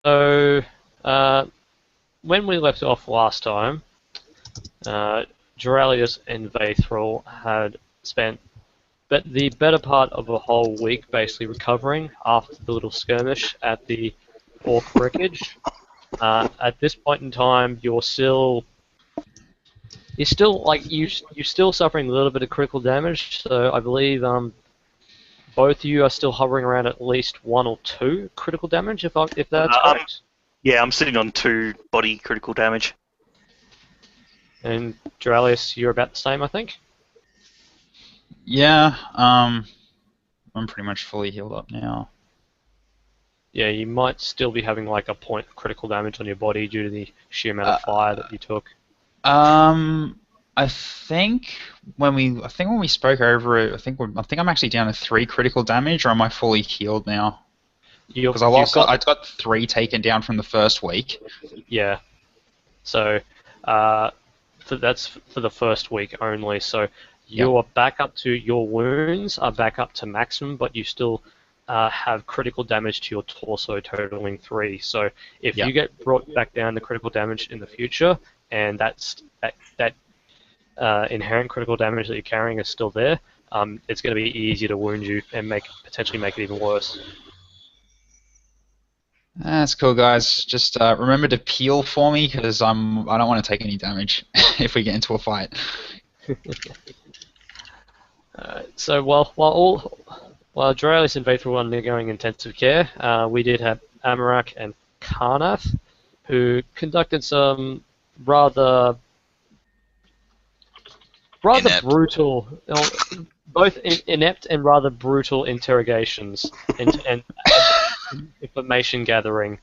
So, uh, when we left off last time, Jarallius and Vaethril had spent the better part of a whole week basically recovering after the little skirmish at the Orc wreckage. At this point in time, you're still suffering a little bit of critical damage. So I believe both of you are still hovering around at least 1 or 2 critical damage, if that's correct. Yeah, I'm sitting on 2 body critical damage. And Duralius, you're about the same, I think. Yeah, I'm pretty much fully healed up now. Yeah, you might still be having like a point of critical damage on your body due to the sheer amount of fire that you took. I think when we spoke over it, I think I'm actually down to 3 critical damage, or am I fully healed now? Because I got 3 taken down from the first week. Yeah. So, that's for the first week only. So you're back up to your wounds are back up to maximum, but you still have critical damage to your torso, totaling 3. So if you get brought back down to critical damage in the future, and that inherent critical damage that you're carrying is still there, it's going to be easier to wound you and potentially make it even worse. That's cool, guys. Just remember to peel for me, because I don't want to take any damage if we get into a fight. So while Jarallius and Vaethril were undergoing intensive care, we did have Amarach and Karnath, who conducted some rather brutal, both inept and rather brutal interrogations and information gathering.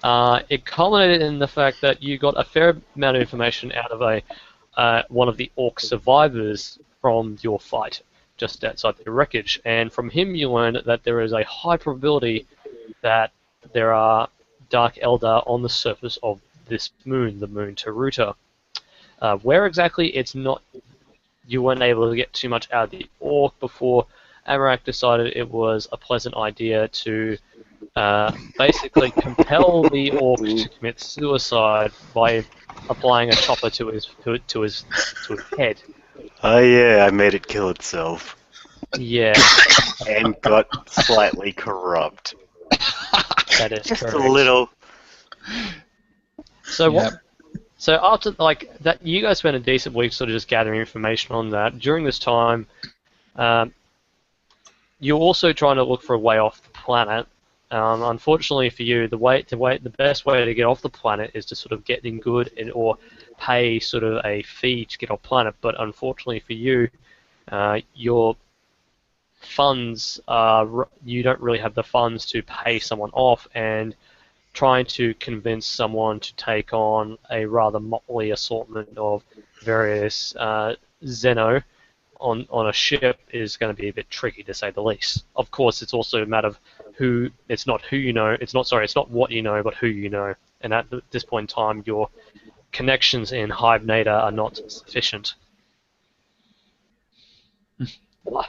It culminated in the fact that you got a fair amount of information out of one of the orc survivors from your fight just outside the wreckage, and from him you learned that there is a high probability that there are Dark Eldar on the surface of this moon, the moon Taruta. Where exactly, it's not. You weren't able to get too much out of the orc before Amarach decided it was a pleasant idea to basically compel the orc to commit suicide by applying a chopper to his head. Oh yeah, I made it kill itself. Yeah. And got slightly corrupt. That is Just correct. a little. So So after that, you guys spent a decent week sort of just gathering information on that. During this time, you're also trying to look for a way off the planet. Unfortunately for you, the best way to get off the planet is to sort of get in good or pay sort of a fee to get off planet. But unfortunately for you, your funds you don't really have the funds to pay someone off, and trying to convince someone to take on a rather motley assortment of various Xeno on a ship is going to be a bit tricky, to say the least. Of course, it's also a matter of it's not what you know, but who you know. And at this point in time, your connections in Hive Nada are not sufficient.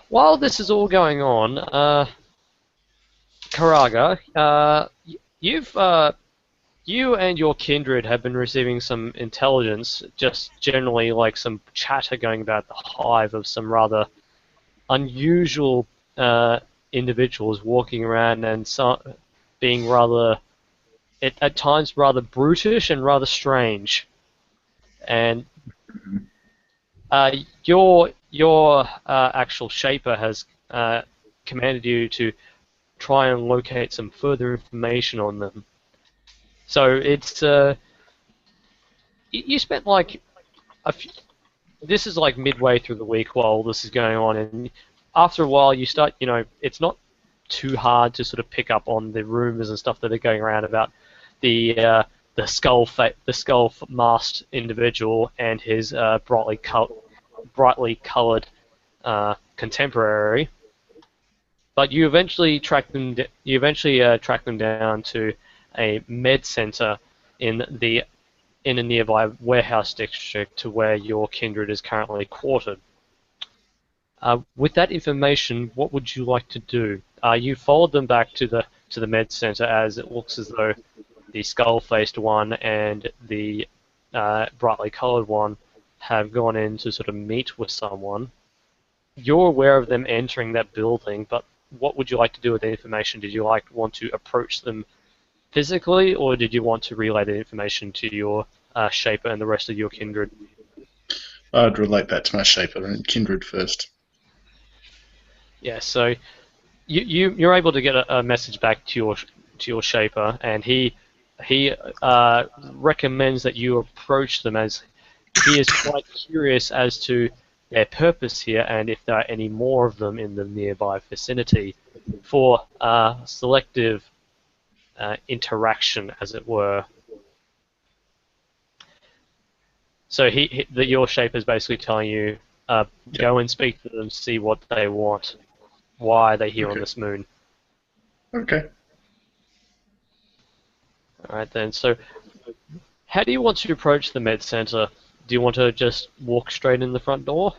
While this is all going on, Karaga, you and your kindred have been receiving some intelligence, just generally like some chatter going about the hive of some rather unusual individuals walking around and being rather, at times, rather brutish and rather strange. And your actual shaper has commanded you to try and locate some further information on them. So it's you spent like this is like midway through the week while this is going on, and after a while you start, it's not too hard to sort of pick up on the rumors and stuff that are going around about the skull masked individual and his brightly colored contemporary. But you eventually track them down to a med center in a nearby warehouse district to where your kindred is currently quartered. With that information, what would you like to do? You followed them back to the med center, as it looks as though the skull-faced one and the brightly coloured one have gone in to sort of meet with someone. You're aware of them entering that building, but what would you like to do with the information? Did you want to approach them physically, or did you want to relay the information to your Shaper and the rest of your kindred? I'd relate that to my Shaper and kindred first. Yeah, so you're able to get a message back to your Shaper, and he recommends that you approach them, as he is quite curious as to their purpose here and if there are any more of them in the nearby vicinity for selective interaction, as it were. So your Shaper is basically telling you, go and speak to them, see what they want. Why are they here on this moon? Okay. Alright then, so how do you want to approach the med center? Do you want to just walk straight in the front door?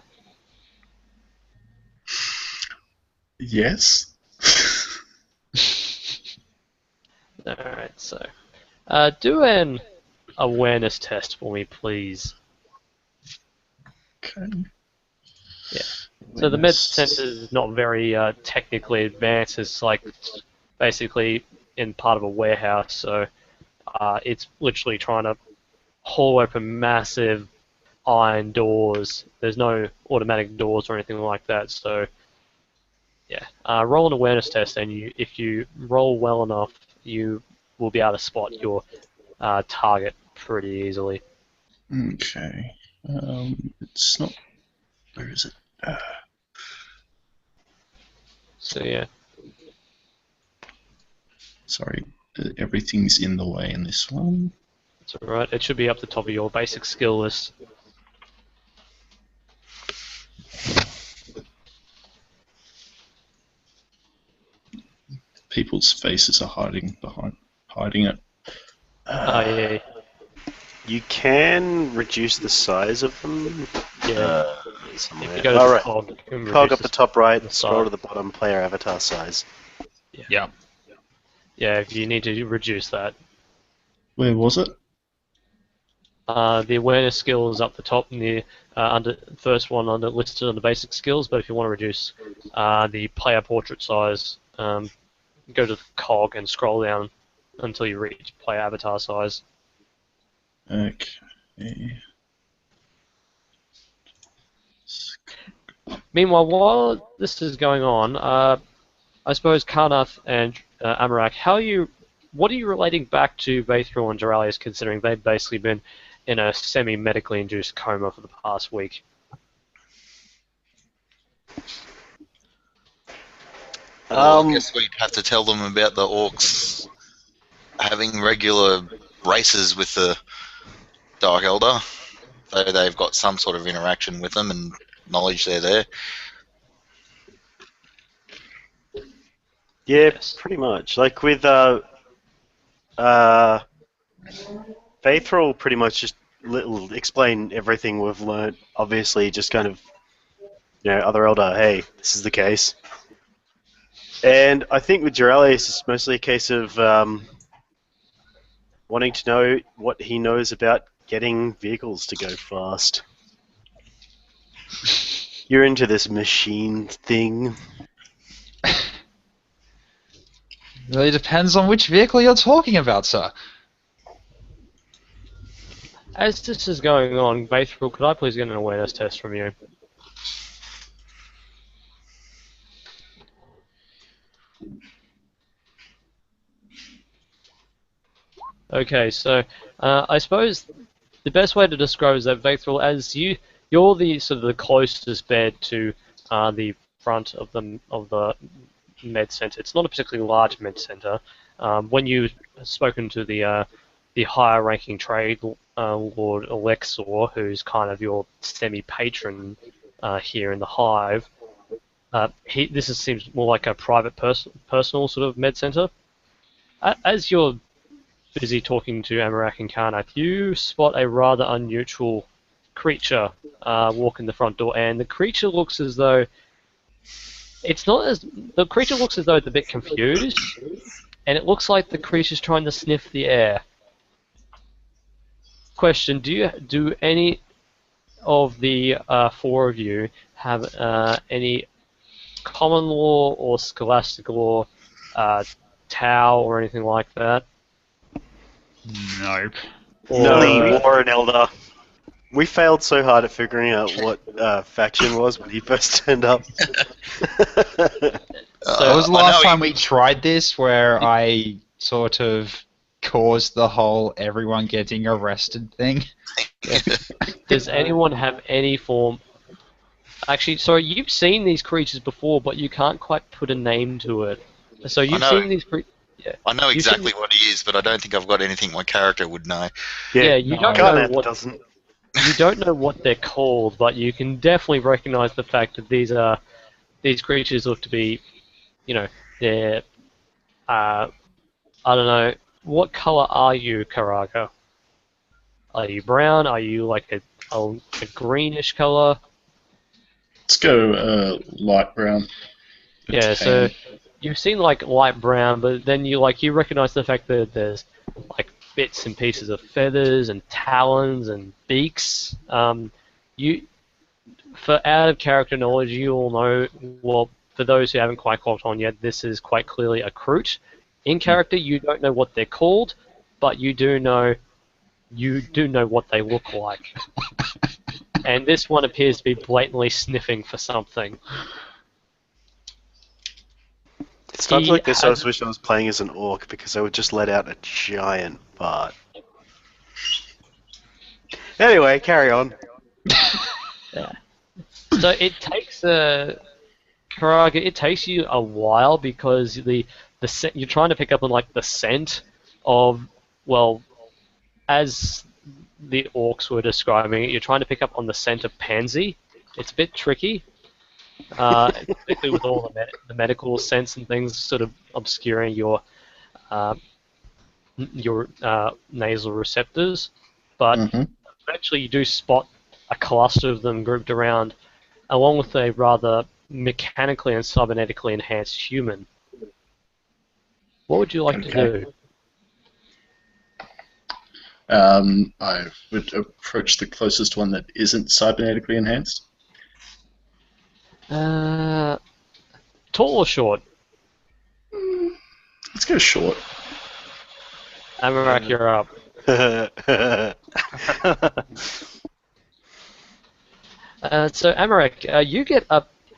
Yes. Alright, so do an awareness test for me, please. Okay. Yeah. So the med center is not very technically advanced. It's like basically in part of a warehouse, so it's literally trying to haul open massive iron doors. There's no automatic doors or anything like that, so yeah. Roll an awareness test, and if you roll well enough, you will be able to spot your target pretty easily. Okay. It's not. Where is it? So yeah. Sorry, everything's in the way in this one. It's alright. It should be up the top of your basic skill list. People's faces are hiding it. Yeah. You can reduce the size of them. Yeah. Somewhere. If you go to the cog, you can Cog reduce up the top right, the scroll to size. the bottom, player avatar size. Yeah. Yeah, if you need to reduce that. Where was it? The awareness skill is up the top near under first one under listed under basic skills, but if you want to reduce the player portrait size, go to the cog and scroll down until you reach player avatar size. Okay. Meanwhile, while this is going on, I suppose Karnath and Amarach, what are you relating back to Vaethril and Jarallius, considering they've basically been in a semi-medically induced coma for the past week? Well, I guess we'd have to tell them about the orcs having regular races with the Dark Elder, so they've got some sort of interaction with them and knowledge they're there. Yeah, Yes. pretty much. Like with Vaethril pretty much just explain everything we've learnt. Obviously, just kind of, other elder, hey, this is the case. And I think with Jarallius, it's mostly a case of wanting to know what he knows about getting vehicles to go fast. You're into this machine thing. Really depends on which vehicle you're talking about, sir. As this is going on, Vaethril, could I please get an awareness test from you? Okay, so I suppose the best way to describe is that Vaethril, as you're the sort of the closest bed to the front of the med center. It's not a particularly large med center. When you've spoken to the higher-ranking trade lord Alexor, who's kind of your semi-patron here in the hive, seems more like a private personal sort of med center. As you're busy talking to Amarach and Karnath, you spot a rather unusual creature walk in the front door, and the creature looks as though it's a bit confused. and it looks like the creature's trying to sniff the air. Question: do any of the four of you have any common law or scholastic law, Tau or anything like that? Nope. No, or an elder. We failed so hard at figuring out what faction was when he first turned up. That was the last time we tried this, where I sort of caused the whole everyone getting arrested thing. Does anyone have any form... Actually, sorry, you've seen these creatures before, but you can't quite put a name to it. So you've seen these creatures... Yeah. I know exactly what he is, but I don't think I've got anything my character would know. Yeah, you don't know Karnath what... doesn't. You don't know what they're called, but you can definitely recognize the fact that these creatures look to be, they're, I don't know, what color are you, Karaga? Are you brown? Are you like a greenish color? Let's go light brown. Yeah, so you've seen like light brown, but then you recognize the fact that there's like bits and pieces of feathers and talons and beaks. For out of character knowledge, you all know. Well, for those who haven't quite caught on yet, this is quite clearly a Kroot. In character, you don't know what they're called, but you do know what they look like. And this one appears to be blatantly sniffing for something. It's times like this I was wish I was playing as an orc because I would just let out a giant fart. Anyway, carry on. Yeah. So it takes Karaga, it takes you a while because you're trying to pick up on like the scent of, well, as the orcs were describing it, you're trying to pick up on the scent of pansy. It's a bit tricky, particularly with all the medical sense and things sort of obscuring your nasal receptors. But eventually you do spot a cluster of them grouped around, along with a rather mechanically and cybernetically enhanced human. What would you like to do? I would approach the closest one that isn't cybernetically enhanced. Tall or short? Let's go short. Amarach, you're up. So Amarach,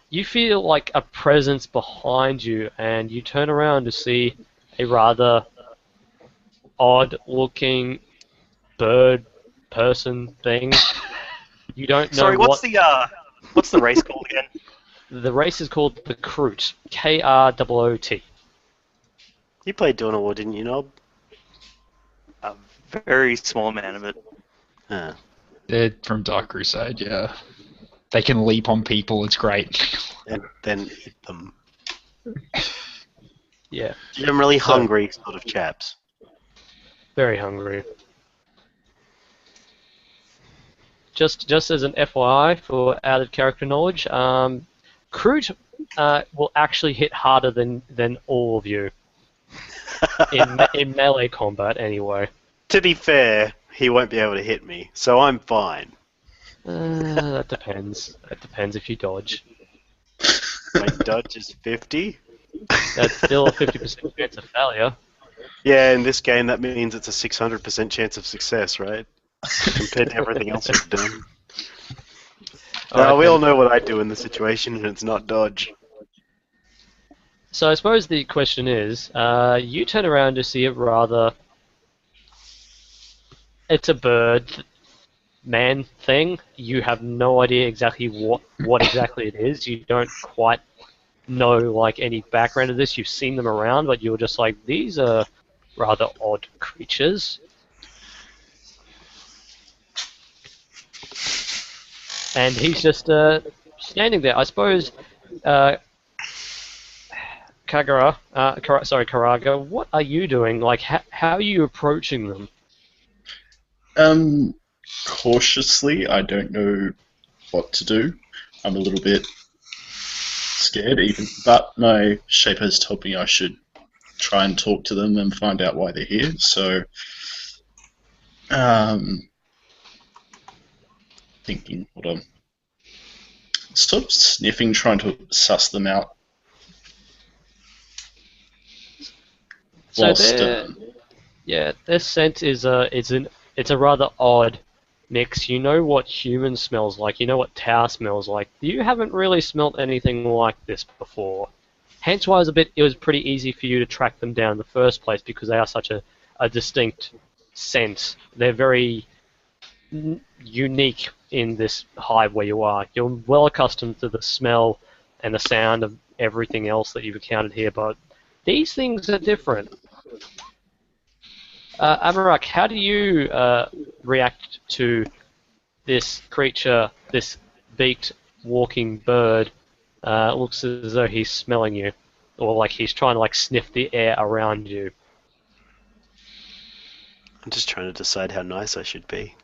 you feel like a presence behind you, and you turn around to see a rather odd-looking bird person thing. You don't know. Sorry, what's the race called again? The race is called the Kroot. Kroot. You played Dawn War, didn't you, Nob? A very small amount of it. Huh. They're from Dark Crusade, yeah. They can leap on people, it's great. And then eat them. Yeah. Generally hungry sort of chaps. Very hungry. Just as an FYI for added character knowledge, Kroot will actually hit harder than all of you in melee combat anyway. To be fair, he won't be able to hit me, so I'm fine. That depends. That depends if you dodge. My dodge is 50. That's still a 50% chance of failure. Yeah, in this game that means it's a 600% chance of success, right? Compared to everything else we've done. We all know what I do in the situation, and it's not dodge. So I suppose the question is, you turn around to see it rather... It's a bird man thing. You have no idea exactly what exactly it is. You don't quite know like any background of this. You've seen them around, but you're just like, these are rather odd creatures. And he's just standing there. I suppose, Karaga, what are you doing? Like, how are you approaching them? Cautiously. I don't know what to do. I'm a little bit scared, even, but my shape has told me I should try and talk to them and find out why they're here. So, thinking, hold on. Sort of sniffing, trying to suss them out. So their scent is it's a rather odd mix. You know what human smells like. You know what Tau smells like. You haven't really smelt anything like this before. Hence why it was pretty easy for you to track them down in the first place, because they are such a distinct scent. They're very unique in this hive where you are. You're well accustomed to the smell and the sound of everything else that you've encountered here, but these things are different. Amarach, how do you react to this creature, this beaked walking bird? Looks as though he's smelling you, or like he's trying to sniff the air around you. I'm just trying to decide how nice I should be.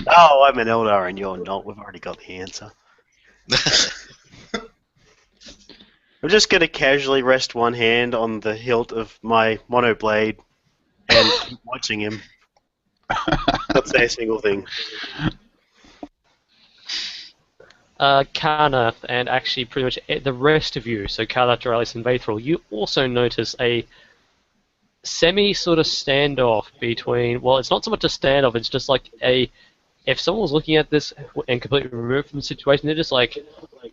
Oh, I'm an Eldar and you're not. We've already got the answer. I'm just going to casually rest one hand on the hilt of my monoblade and keep watching him. Not say a single thing. Karnath, and actually pretty much the rest of you, so Karnath, Jarallius, and Vaethril, you also notice a sort of standoff between, well, it's not so much a standoff, it's just like if someone was looking at this and completely removed from the situation, they're just like,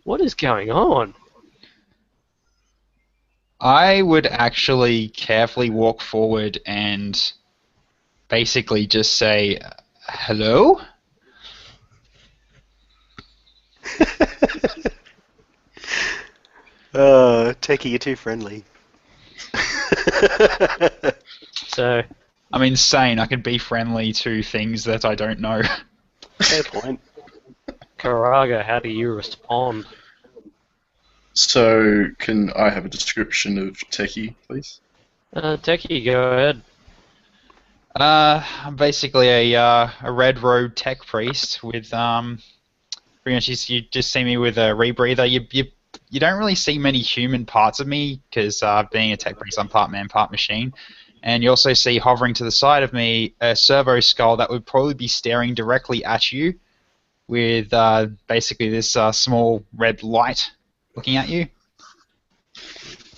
what is going on? I would actually carefully walk forward and basically just say, hello? Techie, you're too friendly. So, I'm insane. I can be friendly to things that I don't know. Fair point. Karaga, how do you respond? So, can I have a description of Techie, please? Techie, go ahead. I'm basically a red road tech priest with pretty much you just see me with a rebreather. You don't really see many human parts of me because being a tech priest, I'm part man, part machine. And you also see hovering to the side of me a servo skull that would probably be staring directly at you with basically this small red light looking at you.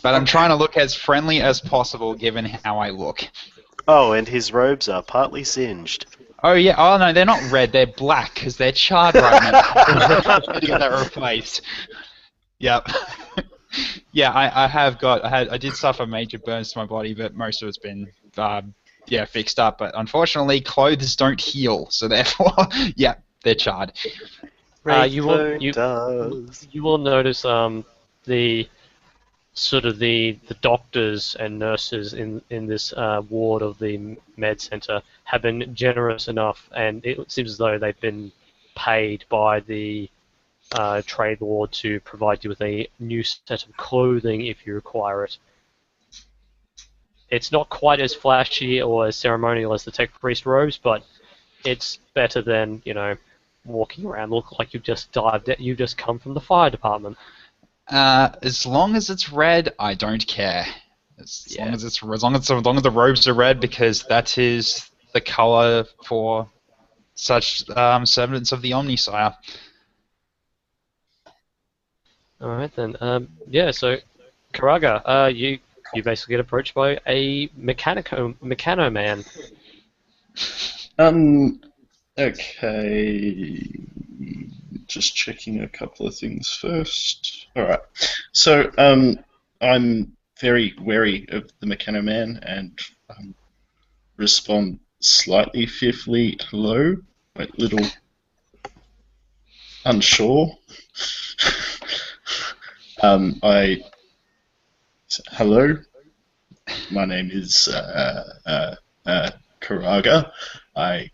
But I'm trying to look as friendly as possible given how I look. Oh, and his robes are partly singed. Oh yeah, oh no, they're not red, they're black because they're charred right now. To get that replaced. Yep. Yeah, I did suffer major burns to my body, but most of it's been fixed up. But unfortunately, clothes don't heal, so therefore, yeah, they're charred. You will notice the sort of the doctors and nurses in this ward of the med center have been generous enough, and it seems as though they've been paid by the trade lord to provide you with a new set of clothing if you require it. It's not quite as flashy or as ceremonial as the tech priest robes, but it's better than, walking around look like you've just come from the fire department. As long as it's red, I don't care. As long as the robes are red, because that is the color for such servants of the Omnisire. All right then. So Karaga, you basically get approached by a mechano man. Okay. Just checking a couple of things first. Alright. So, I'm very wary of the Mechano Man and respond slightly fearfully, hello, a little unsure. Hello, my name is Karaga. I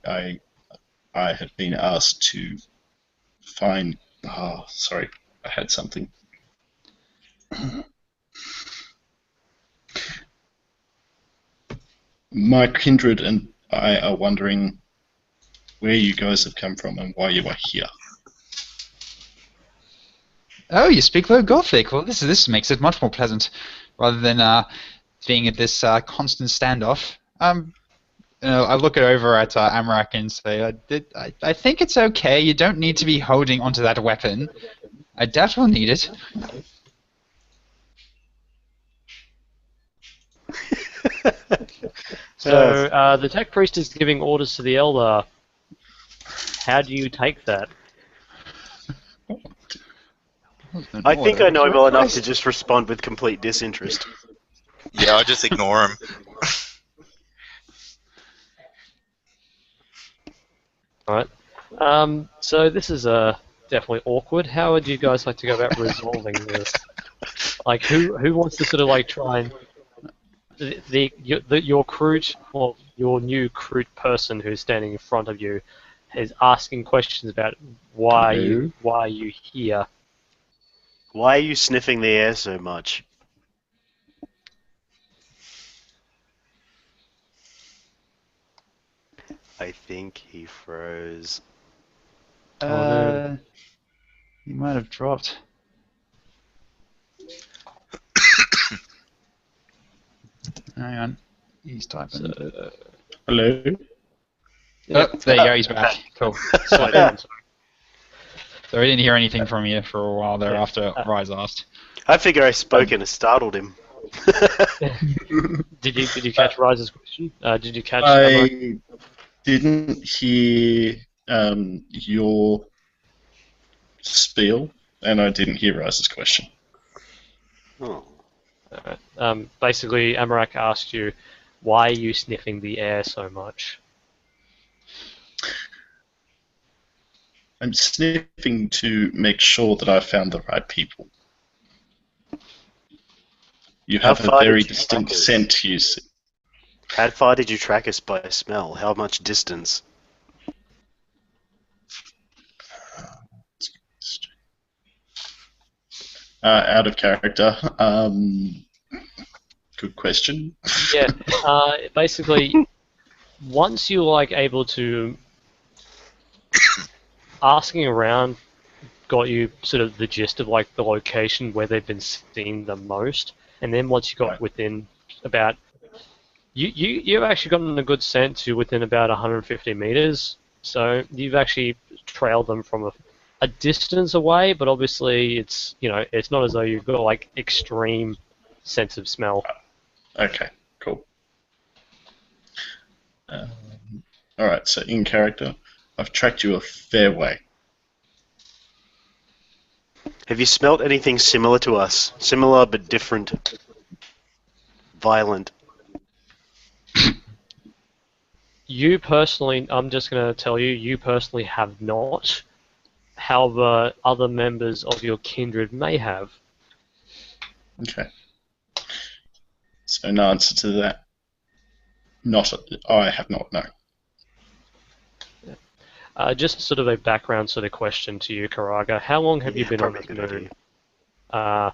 have been asked to find. Oh, sorry, I had something. My kindred and I are wondering where you guys have come from and why you are here. Oh, you speak low Gothic. Well, this makes it much more pleasant, rather than being at this constant standoff, I look it over at Amarach and say, I think it's okay. You don't need to be holding onto that weapon. I definitely need it. So the tech priest is giving orders to the elder. How do you take that? I think I know him well enough to just respond with complete disinterest. Yeah, I just ignore him. Alright. So this is definitely awkward. How would you guys like to go about resolving this? Like, who wants to sort of like try and your recruit or your new recruit person who's standing in front of you is asking questions about why are you here? Why are you sniffing the air so much? I think he froze. He might have dropped. Hang on. He's typing. Hello? Oh, there you go, he's back. Cool. Slow down. So we didn't hear anything from you for a while there after Rise asked. I figure I spoke and it startled him. Did you catch Rise's question? Did you catch? I didn't hear your spiel, and I didn't hear Rise's question. Oh. Basically, Amarach asked you, why are you sniffing the air so much? I'm sniffing to make sure that I've found the right people. You have a very distinct scent, you see. How far did you track us by smell? How much distance? Out of character. Good question. Yeah. Basically, once you're like able to asking around, got you sort of the gist of like the location where they've been seen the most, and then once you got within about you've actually gotten a good sense to within about 150 meters, so you've actually trailed them from a distance away, but obviously it's it's not as though you've got like extreme sense of smell. Okay, cool. Alright, so in character, I've tracked you a fair way. Have you smelt anything similar to us? Similar but different. Violent. You personally, I'm just going to tell you, you personally have not. However, other members of your kindred may have. Okay. So an answer to that. I have not, no. Just sort of a background sort of question to you, Karaga. How long have you been on this moon? Have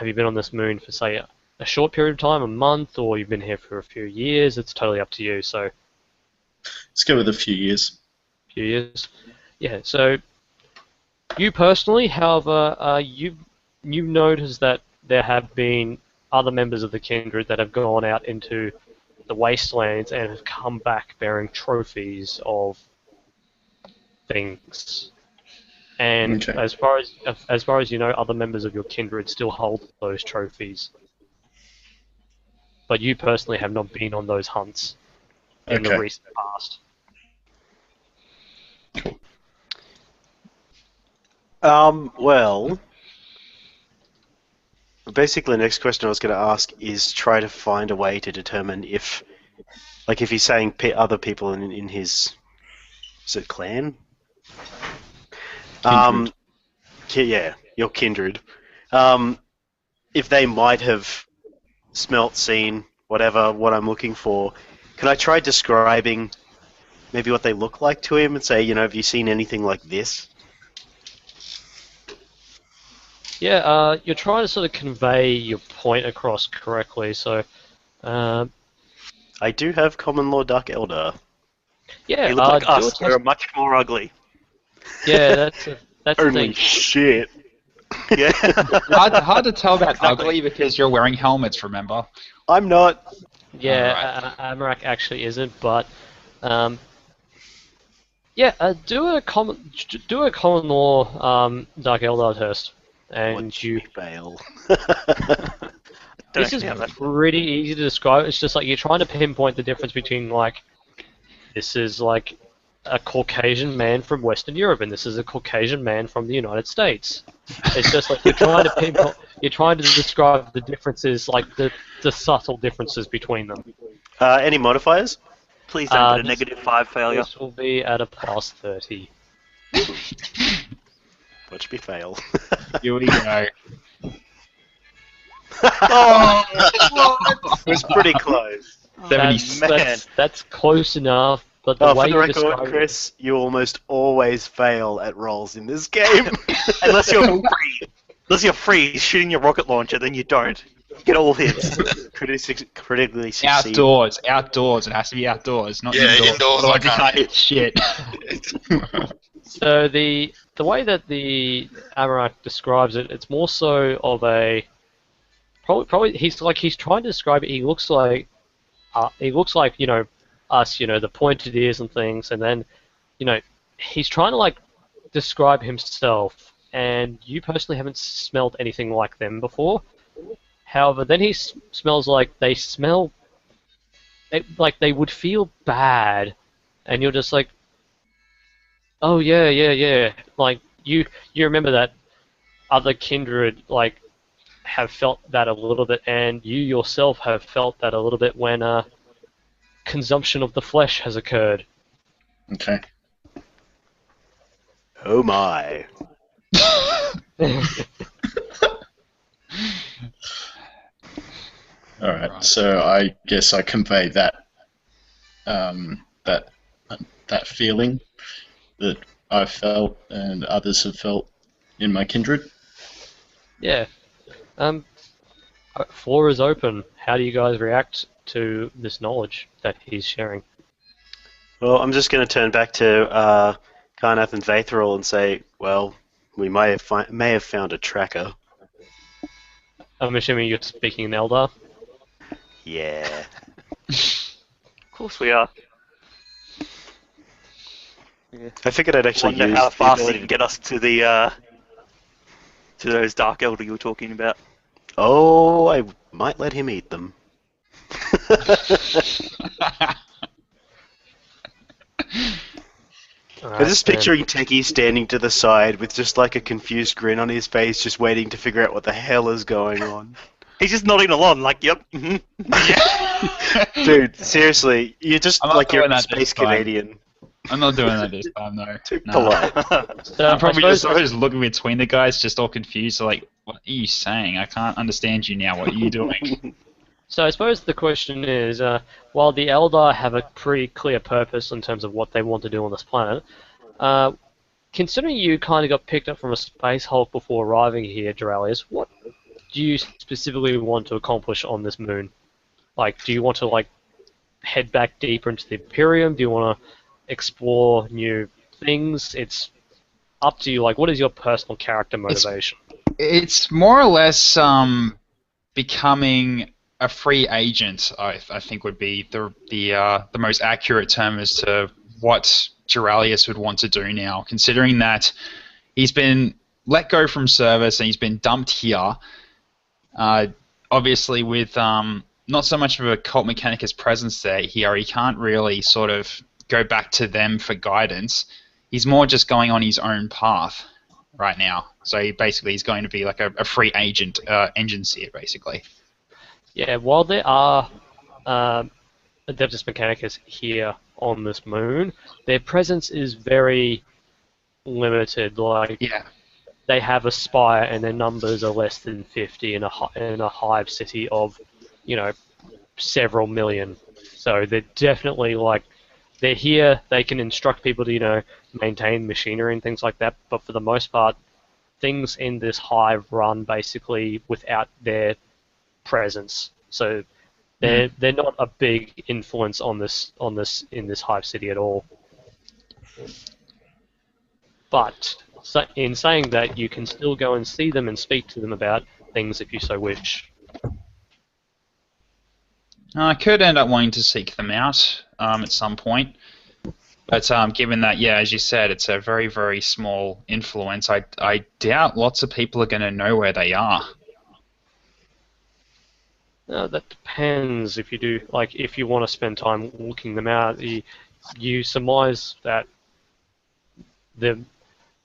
you been on this moon for, say, a short period of time, a month, or you've been here for a few years? It's totally up to you. So, let's go with a few years. Few years. Yeah. So, you personally, however, you've noticed that there have been other members of the kindred that have gone out into the wastelands and have come back bearing trophies of things. And Okay. as far as you know, other members of your kindred still hold those trophies. But you personally have not been on those hunts in the recent past. Well, basically the next question I was going to ask is try to find a way to determine if he's saying other people in his, is it clan? Kindred. Yeah, your kindred. If they might have smelt, seen, whatever, what I'm looking for, can I try describing maybe what they look like to him and say, have you seen anything like this? Yeah, you're trying to sort of convey your point across correctly, so... I do have Common Law Dark Elder. Yeah, They look like us, we're much more ugly. Yeah, that's the Holy thing. shit. Yeah. Hard to tell about ugly because you're wearing helmets, remember? I'm not. Yeah, Amarach actually isn't, but yeah, do a common law Dark Eldar test, and Watch you. me fail. Don't This is actually have that. pretty easy to describe. It's just like you're trying to pinpoint the difference between like this is like a Caucasian man from Western Europe, and this is a Caucasian man from the United States. It's just like you're trying to pinpoint, you're trying to describe the differences, like the subtle differences between them. Any modifiers? Please don't get a this- -5 failure. This will be at a +30. Watch me fail. Here we go. Oh, it was pretty close. That's close enough, but the Oh, way for the you record, describe Chris, you almost always fail at rolls in this game. Unless you're free. Unless you're free shooting your rocket launcher, then you don't. You get all hits. Critically succeed. Outdoors. It has to be outdoors, not Yeah, indoors. indoors, Otherwise, you I can't can't. hit shit. So the way that the Amarach describes it, it's more so of a probably he's trying to describe it. He looks like you know us, you know, the pointed ears and things, and then you know he's trying to like describe himself. And you personally haven't smelled anything like them before. However, then he smells like they they would feel bad, and you're just like, oh yeah. Like you remember that other kindred like have felt that a little bit, and you yourself have felt that a little bit when consumption of the flesh has occurred. Okay. Oh my. All right. So I guess I convey that that feeling that I felt and others have felt in my kindred. Yeah. Floor is open. How do you guys react to this knowledge that he's sharing? Well, I'm just going to turn back to Karnath and Vaethril and say, well, we may have found a tracker. I'm assuming you're speaking in Eldar. Yeah. Of course we are. I figured I'd actually Wonder use how the fast you ability can get us to the to those Dark Elder you were talking about. Oh, I might let him eat them. I'm just picturing Techie standing to the side with just like a confused grin on his face, just waiting to figure out what the hell is going on. He's just nodding along, like, yep. Dude, seriously, you're just I'm not like you're doing a that space this time. Canadian. I'm not doing that this time, no. Too No. polite. So I'm probably I suppose just looking between the guys, just all confused, like, what are you saying? I can't understand you now. What are you doing? So I suppose the question is, while the Eldar have a pretty clear purpose in terms of what they want to do on this planet, considering you kind of got picked up from a space hulk before arriving here, Jarallius, what do you specifically want to accomplish on this moon? Like, do you want to like head back deeper into the Imperium? Do you want to explore new things? It's up to you. Like, what is your personal character motivation? It's more or less becoming a free agent. I think would be the most accurate term as to what Jarallius would want to do now, considering that he's been let go from service and he's been dumped here. Obviously, with not so much of a cult mechanicus presence there here, he can't really sort of go back to them for guidance. He's more just going on his own path right now. So he basically is going to be like a free agent, engine seer, basically. Yeah, while there are Adeptus Mechanicus here on this moon, their presence is very limited. Like, Yeah. they have a spire and their numbers are less than 50 in a hive city of, you know, several million. So they're definitely like, they're here, they can instruct people to, you know, maintain machinery and things like that, but for the most part, things in this hive run basically without their presence. So they're not a big influence on this in this hive city at all. But in saying that, you can still go and see them and speak to them about things if you so wish. I could end up wanting to seek them out at some point. But given that, yeah, as you said, it's a very, very small influence, I doubt lots of people are going to know where they are. That depends. If you do, like, if you want to spend time looking them out, you surmise that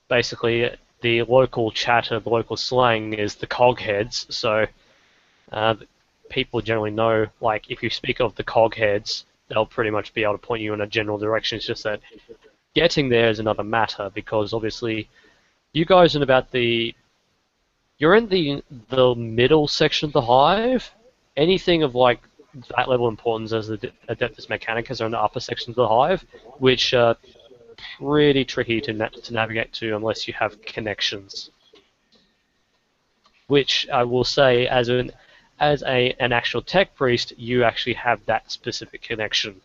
basically the local chatter, the local slang is the cogheads. So people generally know, like, if you speak of the cogheads, they'll pretty much be able to point you in a general direction. It's just that getting there is another matter, because obviously you guys are you're in the middle section of the hive. Anything of like that level of importance as the Adeptus Mechanicus are in the upper sections of the hive, which are pretty tricky to navigate to unless you have connections. Which I will say, as an actual tech priest, you actually have that specific connection.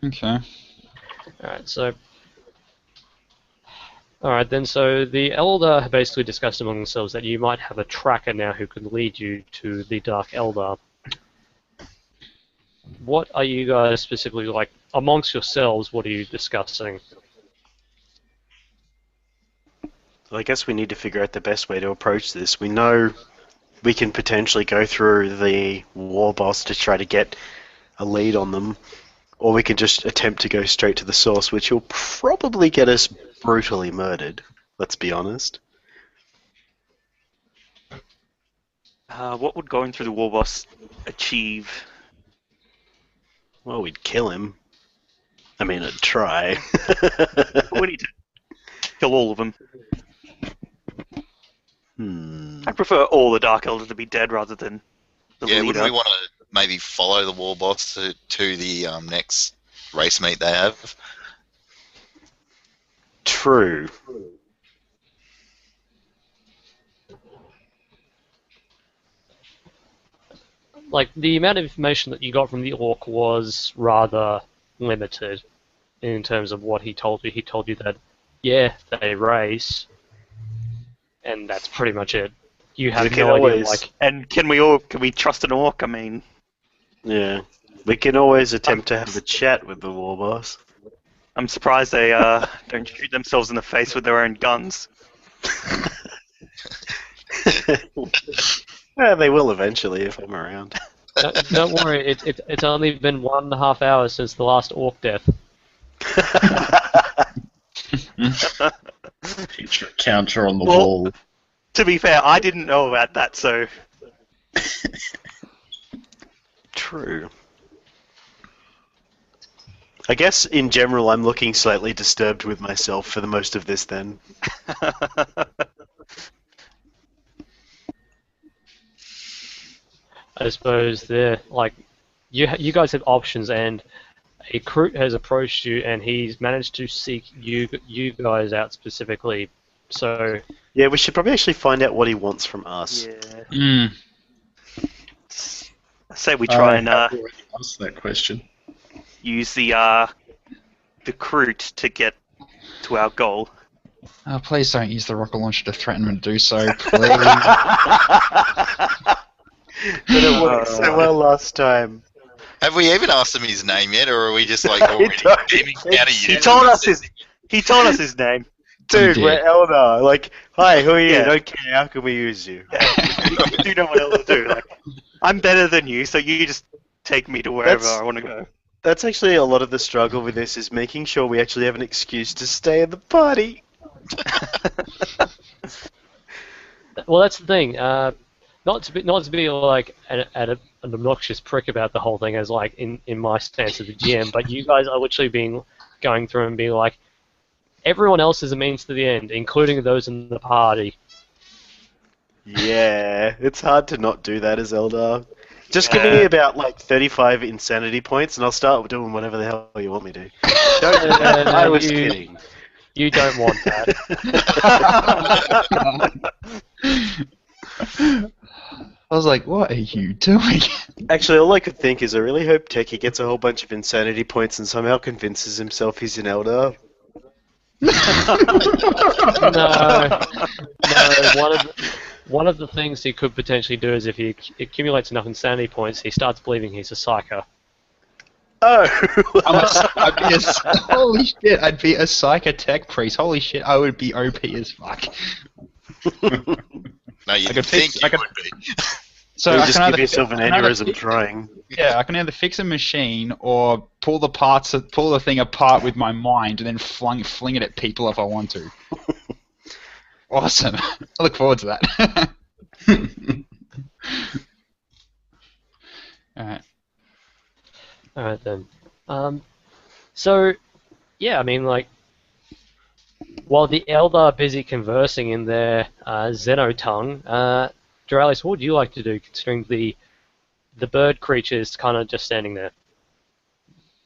Okay. Alright then, so the Elder basically discussed among themselves that you might have a tracker now who can lead you to the Dark Elder. What are you guys specifically, like, amongst yourselves, what are you discussing? Well, I guess we need to figure out the best way to approach this. We know we can potentially go through the war boss to try to get a lead on them, or we can just attempt to go straight to the source, which will probably get us brutally murdered, let's be honest. What would going through the war boss achieve? Well, we'd kill him. I mean, I'd try. We need to kill all of them. I prefer all the Dark Elders to be dead rather than the leader. Wouldn't we want to maybe follow the war boss to the next race meet they have? True. Like, the amount of information that you got from the Orc was rather limited in terms of what he told you. He told you that, yeah, they race, and that's pretty much it. You have no idea, like... And can we trust an Orc? I mean... Yeah. We can always attempt to have a chat with the war boss. I'm surprised they don't shoot themselves in the face with their own guns. Yeah, they will eventually if I'm around. Don't worry, it's only been 1.5 hours since the last Orc death. Picture a counter on the wall. To be fair, I didn't know about that, so... True. I guess, in general, I'm looking slightly disturbed with myself for the most of this, then. I suppose you guys have options, and a recruit has approached you, and he's managed to seek you guys out specifically. So yeah, we should probably actually find out what he wants from us. Yeah. I say we try and ask that question. Use the recruit to get to our goal. Please don't use the rocket launcher to threaten him to do so, please. But it worked so well last time. Have we even asked him his name yet, or are we just like already aiming out of you? He told us his name. Dude, we're Elder. Like, hi, who are you? Don't care. How can we use you? You do know what Elder do. Like, I'm better than you, so you just take me to wherever I want to go. That's actually a lot of the struggle with this, is making sure we actually have an excuse to stay in the party. Well, that's the thing. Not to be like an obnoxious prick about the whole thing, as like in my stance as a GM, but you guys are literally going through and being like, everyone else is a means to the end, including those in the party. Yeah, it's hard to not do that as Eldar. Just give me about like 35 insanity points, and I'll start doing whatever the hell you want me to. I was kidding. You don't want that. I was like, what are you doing? Actually, all I could think is I really hope Techie gets a whole bunch of insanity points and somehow convinces himself he's an Eldar. No. one of the things he could potentially do is if he accumulates enough insanity points, he starts believing he's a psyker. Oh! Holy shit, I'd be a psychotech priest. Holy shit, I would be OP as fuck. No, you would be. So you I just can give either yourself an aneurysm trying. Yeah, I can either fix a machine or pull the thing apart with my mind and then fling it at people if I want to. Awesome. I look forward to that. Alright. Alright then. So, yeah, I mean, like, while the Elder are busy conversing in their Xeno tongue, Jarallius, what would you like to do, considering the bird creature is kind of just standing there?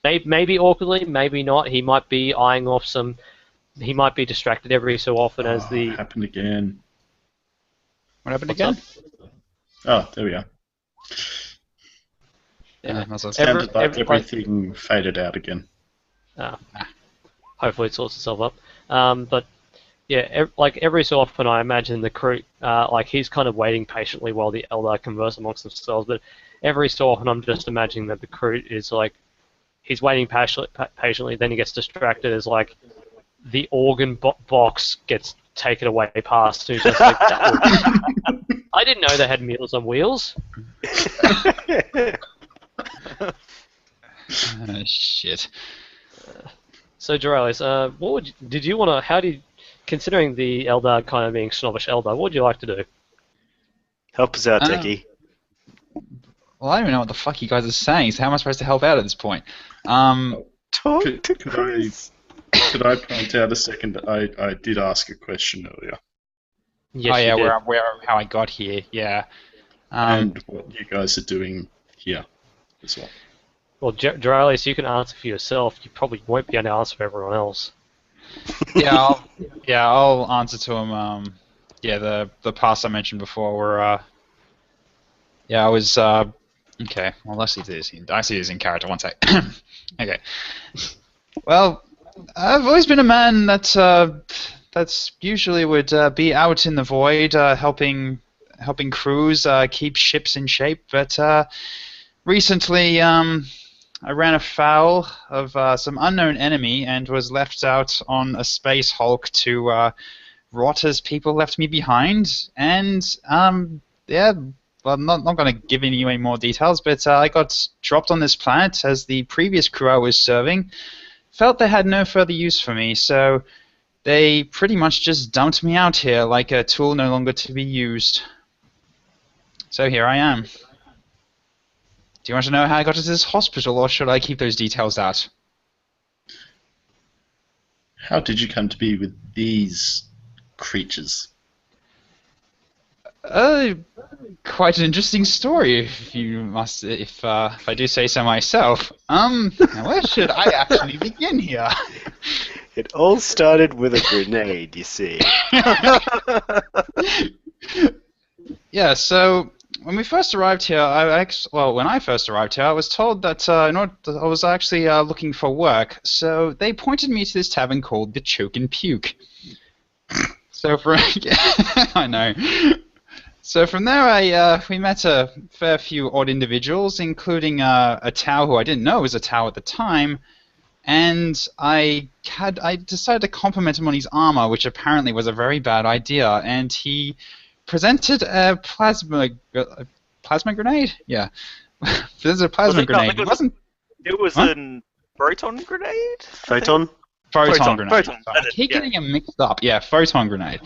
Maybe awkwardly, maybe not. He might be eyeing off some... He might be distracted every so often as the... It happened again. What happened What's again? Oh, there we are. Yeah, Sounded like everything faded out again. Hopefully it sorts itself up. But yeah, like every so often I imagine the crew, like he's kind of waiting patiently while the Elder converse amongst themselves, but every so often I'm just imagining that the crew is like, he's waiting patiently, then he gets distracted as like the organ box gets taken away past, and he's just like, I didn't know they had Meals on Wheels. Shit. So Jarallius, did you want to? How do you, considering the Elder kind of being snobbish Elder, what would you like to do? Help us out, Techie. Well, I don't even know what the fuck you guys are saying. So how am I supposed to help out at this point? Talk to Could Chris. Could I point out a second? I did ask a question earlier. Yes, you did. How I got here? Yeah. And what you guys are doing here as well. Well, Jarallius, you can answer for yourself. You probably won't be able to answer for everyone else. I'll answer to him. The past I mentioned before, where I was okay. Well, I see this in character. One sec. Okay. Well, I've always been a man that's usually would be out in the void, helping crews keep ships in shape. But recently, I ran afoul of some unknown enemy and was left out on a space hulk to rot as people left me behind. And well, I'm not going to give you any more details, but I got dropped on this planet as the previous crew I was serving felt they had no further use for me, so they pretty much just dumped me out here like a tool no longer to be used. So here I am. Do you want to know how I got to this hospital, or should I keep those details out? How did you come to be with these creatures? Quite an interesting story, if I do say so myself. Where should I actually begin here? It all started with a grenade, you see. Yeah, so when we first arrived here, when I first arrived here, I was told that I was actually looking for work. So they pointed me to this tavern called the Choke and Puke. So I know. So from there, we met a fair few odd individuals, including a Tau who I didn't know was a Tau at the time, and I decided to compliment him on his armor, which apparently was a very bad idea, and he presented a plasma grenade? Yeah. There's a plasma grenade. It was a proton grenade? Photon? Photon grenade. Photon. I keep getting them mixed up. Yeah, photon grenade.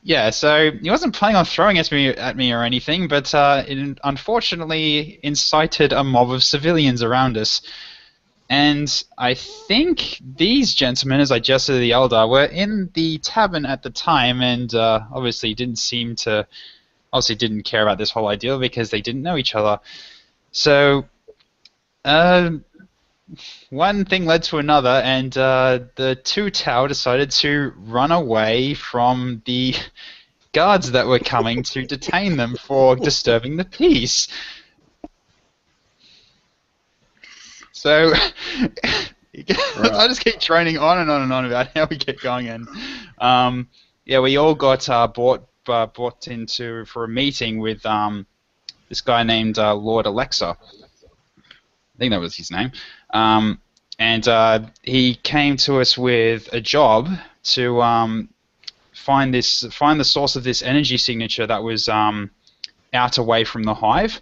Yeah, so he wasn't planning on throwing at me or anything, but it unfortunately incited a mob of civilians around us. And I think these gentlemen, as I gestured to the Elder, were in the tavern at the time, and obviously didn't care about this whole idea because they didn't know each other. So one thing led to another, and the two Tau decided to run away from the guards that were coming to detain them for disturbing the peace. So I just keep droning on and on and on about how we get going, and we all got brought into for a meeting with this guy named Lord Alexa. I think that was his name. And he came to us with a job to find the source of this energy signature that was out away from the hive.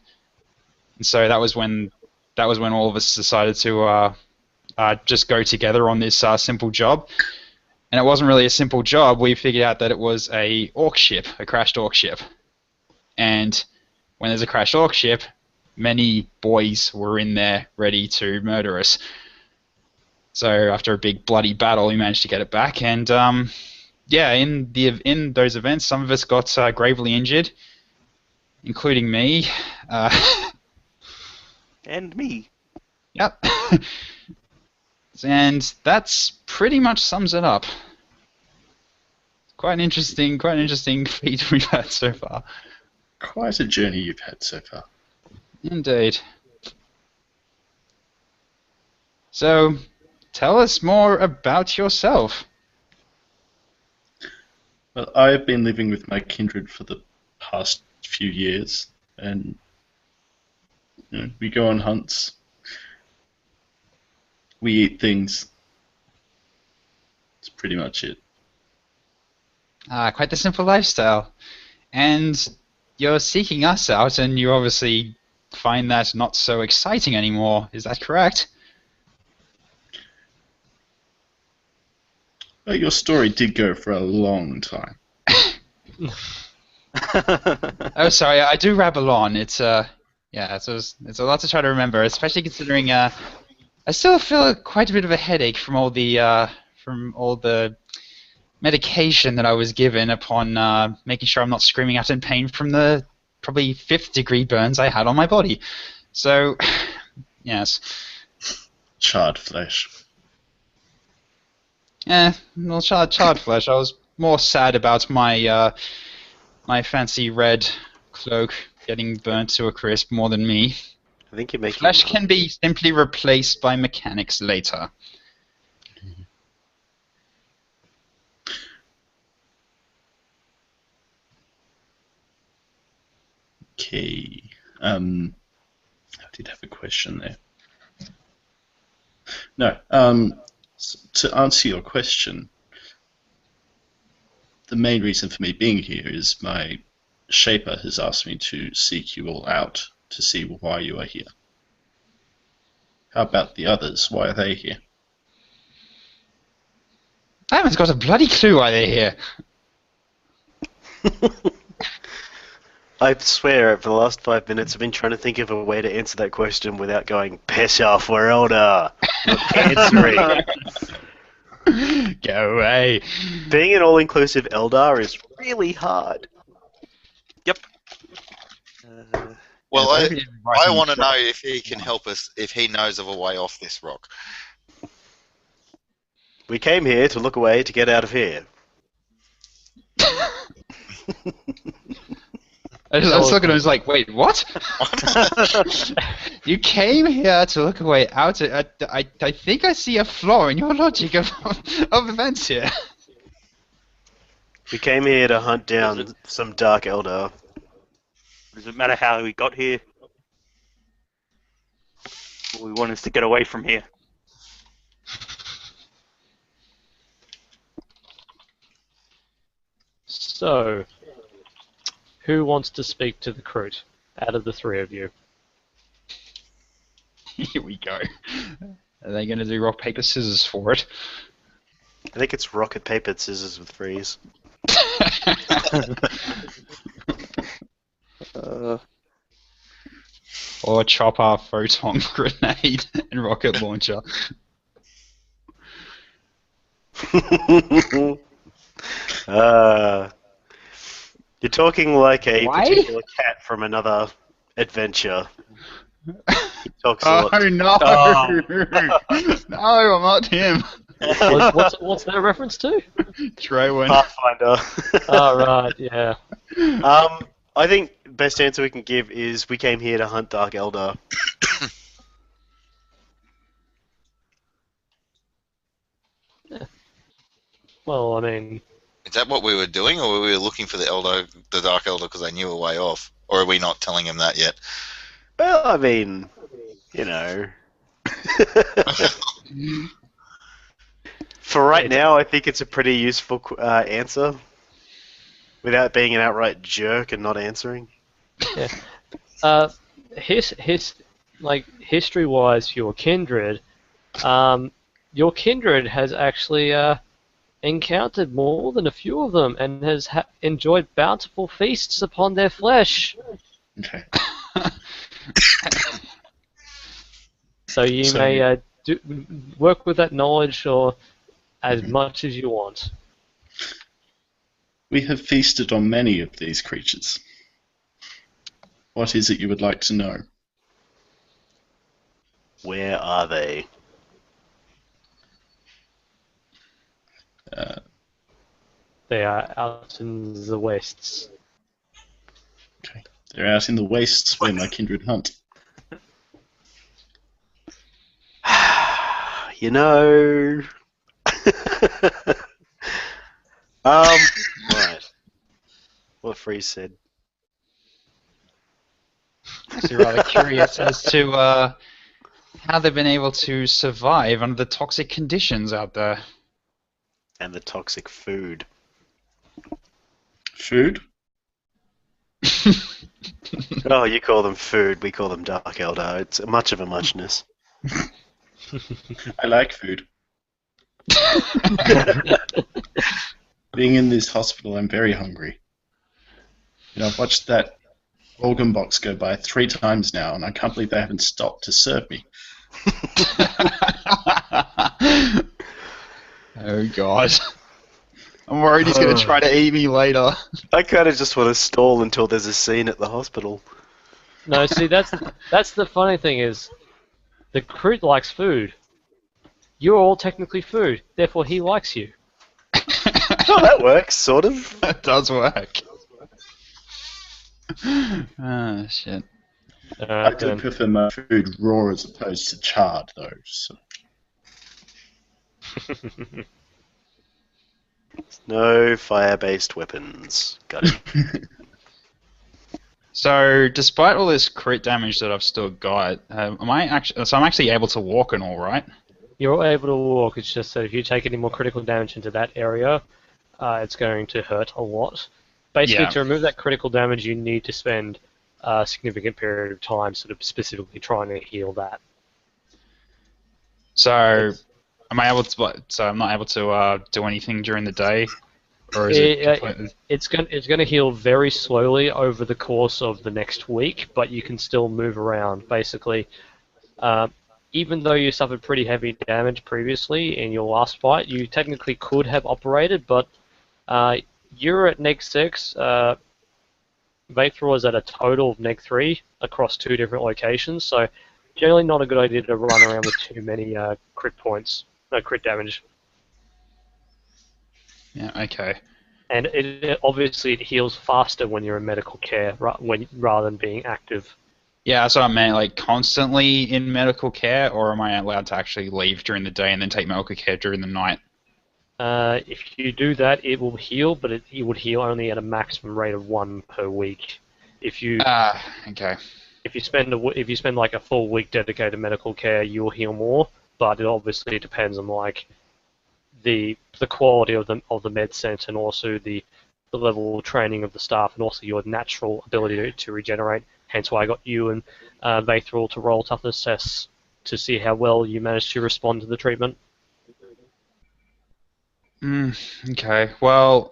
And so that was when all of us decided to just go together on this simple job. And it wasn't really a simple job. We figured out that it was a orc ship, a crashed orc ship. And when there's a crashed orc ship, many boys were in there ready to murder us. So after a big bloody battle, we managed to get it back. And yeah, in those events, some of us got gravely injured, including me. And me. Yep. And that's pretty much sums it up. Quite an interesting feat we've had so far. Quite a journey you've had so far. Indeed. So, tell us more about yourself. Well, I've been living with my kindred for the past few years, and we go on hunts. We eat things. That's pretty much it. Quite the simple lifestyle. And you're seeking us out, and you obviously find that not so exciting anymore. Is that correct? Well, your story did go for a long time. Oh, sorry, I do rabble on. It's yeah, it's a lot to try to remember, especially considering I still feel quite a bit of a headache from all the medication that I was given upon making sure I'm not screaming out in pain from the probably 5th degree burns I had on my body. So, yes. Charred flesh. Well, charred flesh. I was more sad about my my fancy red cloak getting burnt to a crisp more than me. I think you're making Flesh can be simply replaced by mechanics later. Okay. I did have a question there. No. To answer your question, the main reason for me being here is my Shaper has asked me to seek you all out to see why you are here. How about the others? Why are they here? I haven't got a bloody clue why they're here. I swear, over the last 5 minutes, I've been trying to think of a way to answer that question without going, piss off, we're older. Not answering. Go away. Being an all-inclusive Eldar is really hard. Yep. Well, Yeah, I want to know if he can help us, if he knows of a way off this rock. We came here to look away to get out of here. I was looking at him, I was like, wait, what? You came here to look away out. I think I see a flaw in your logic of events here. We came here to hunt down some Dark Eldar. Does it matter how we got here? All we want is to get away from here. So, who wants to speak to the Kroot out of the three of you? Here we go. Are they going to do rock, paper, scissors for it? I think it's rocket, paper, scissors with freeze. Or chopper, photon, grenade, and rocket launcher. You're talking like a Why? particular cat from another adventure. He talks a lot. Oh no! No, I'm not him. What's that a reference to? Trowin. Pathfinder. Oh, right, yeah. I think best answer we can give is we came here to hunt Dark Eldar. Well, I mean, that what we were doing, or were we looking for the Dark Elder, because they knew a way off? Or are we not telling him that yet? Well, I mean, you know. For right now, I think it's a pretty useful answer, without being an outright jerk and not answering. Yeah. History-wise, your kindred has actually encountered more than a few of them and has enjoyed bountiful feasts upon their flesh. Okay. So you may work with that knowledge or as much as you want. We have feasted on many of these creatures. What is it you would like to know? Where are they? They are out in the wastes. Okay. They're out in the wastes where my kindred hunt. You know... right. What Freeze said. Actually, rather curious as to how they've been able to survive under the toxic conditions out there. And the toxic food. Food? Oh, you call them food, we call them Dark Elder. It's much of a muchness. I like food. Being in this hospital, I'm very hungry. You know, I've watched that organ box go by 3 times now, and I can't believe they haven't stopped to serve me. Oh god. I'm worried he's going to try to eat me later. I kind of just want to stall until there's a scene at the hospital. No, see, that's the funny thing is, the Crit likes food. You're all technically food, therefore he likes you. Oh, that works, sort of. That does work. Ah, shit. I do prefer my food raw as opposed to charred, though. So. No fire-based weapons. Got it. So, despite all this crit damage that I've still got, I'm actually able to walk and all, right? You're able to walk, it's just that if you take any more critical damage into that area, it's going to hurt a lot. Basically, to remove that critical damage, you need to spend a significant period of time sort of specifically trying to heal that. So, am I able to? So I'm not able to do anything during the day, or is it completely... It's going to heal very slowly over the course of the next week, but you can still move around. Basically, even though you suffered pretty heavy damage previously in your last fight, you technically could have operated, but you're at neg 6. Vaethril is at a total of neg 3 across 2 different locations, so generally not a good idea to run around with too many crit points, crit damage. Yeah, okay. And obviously it heals faster when you're in medical care rather than being active. Yeah, that's what I meant, like constantly in medical care, or am I allowed to actually leave during the day and then take medical care during the night? If you do that, it will heal, but it would heal only at a maximum rate of 1 per week. If you okay. If you spend like a full week dedicated to medical care, you will heal more, but it obviously depends on like the quality of the med sense and also the level of training of the staff and also your natural ability to regenerate. Hence why I got you and Vaethril to roll toughness tests to see how well you managed to respond to the treatment. Okay, well,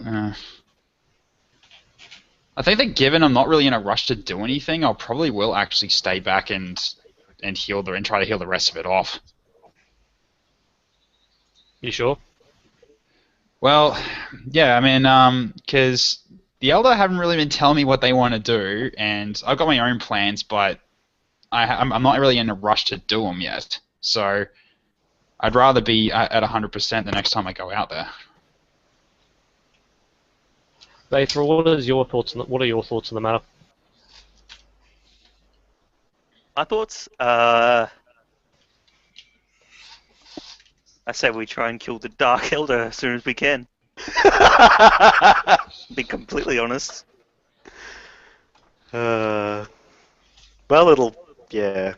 I think that given I'm not really in a rush to do anything, I probably will actually stay back and heal and try to heal the rest of it off. You sure? Well, yeah, I mean, because the Elder haven't really been telling me what they want to do, and I've got my own plans, but I'm not really in a rush to do them yet. So I'd rather be at 100% the next time I go out there. Vaethril, what are your thoughts on the matter? My thoughts? I say we try and kill the Dark Elder as soon as we can. Be completely honest. Well, yeah.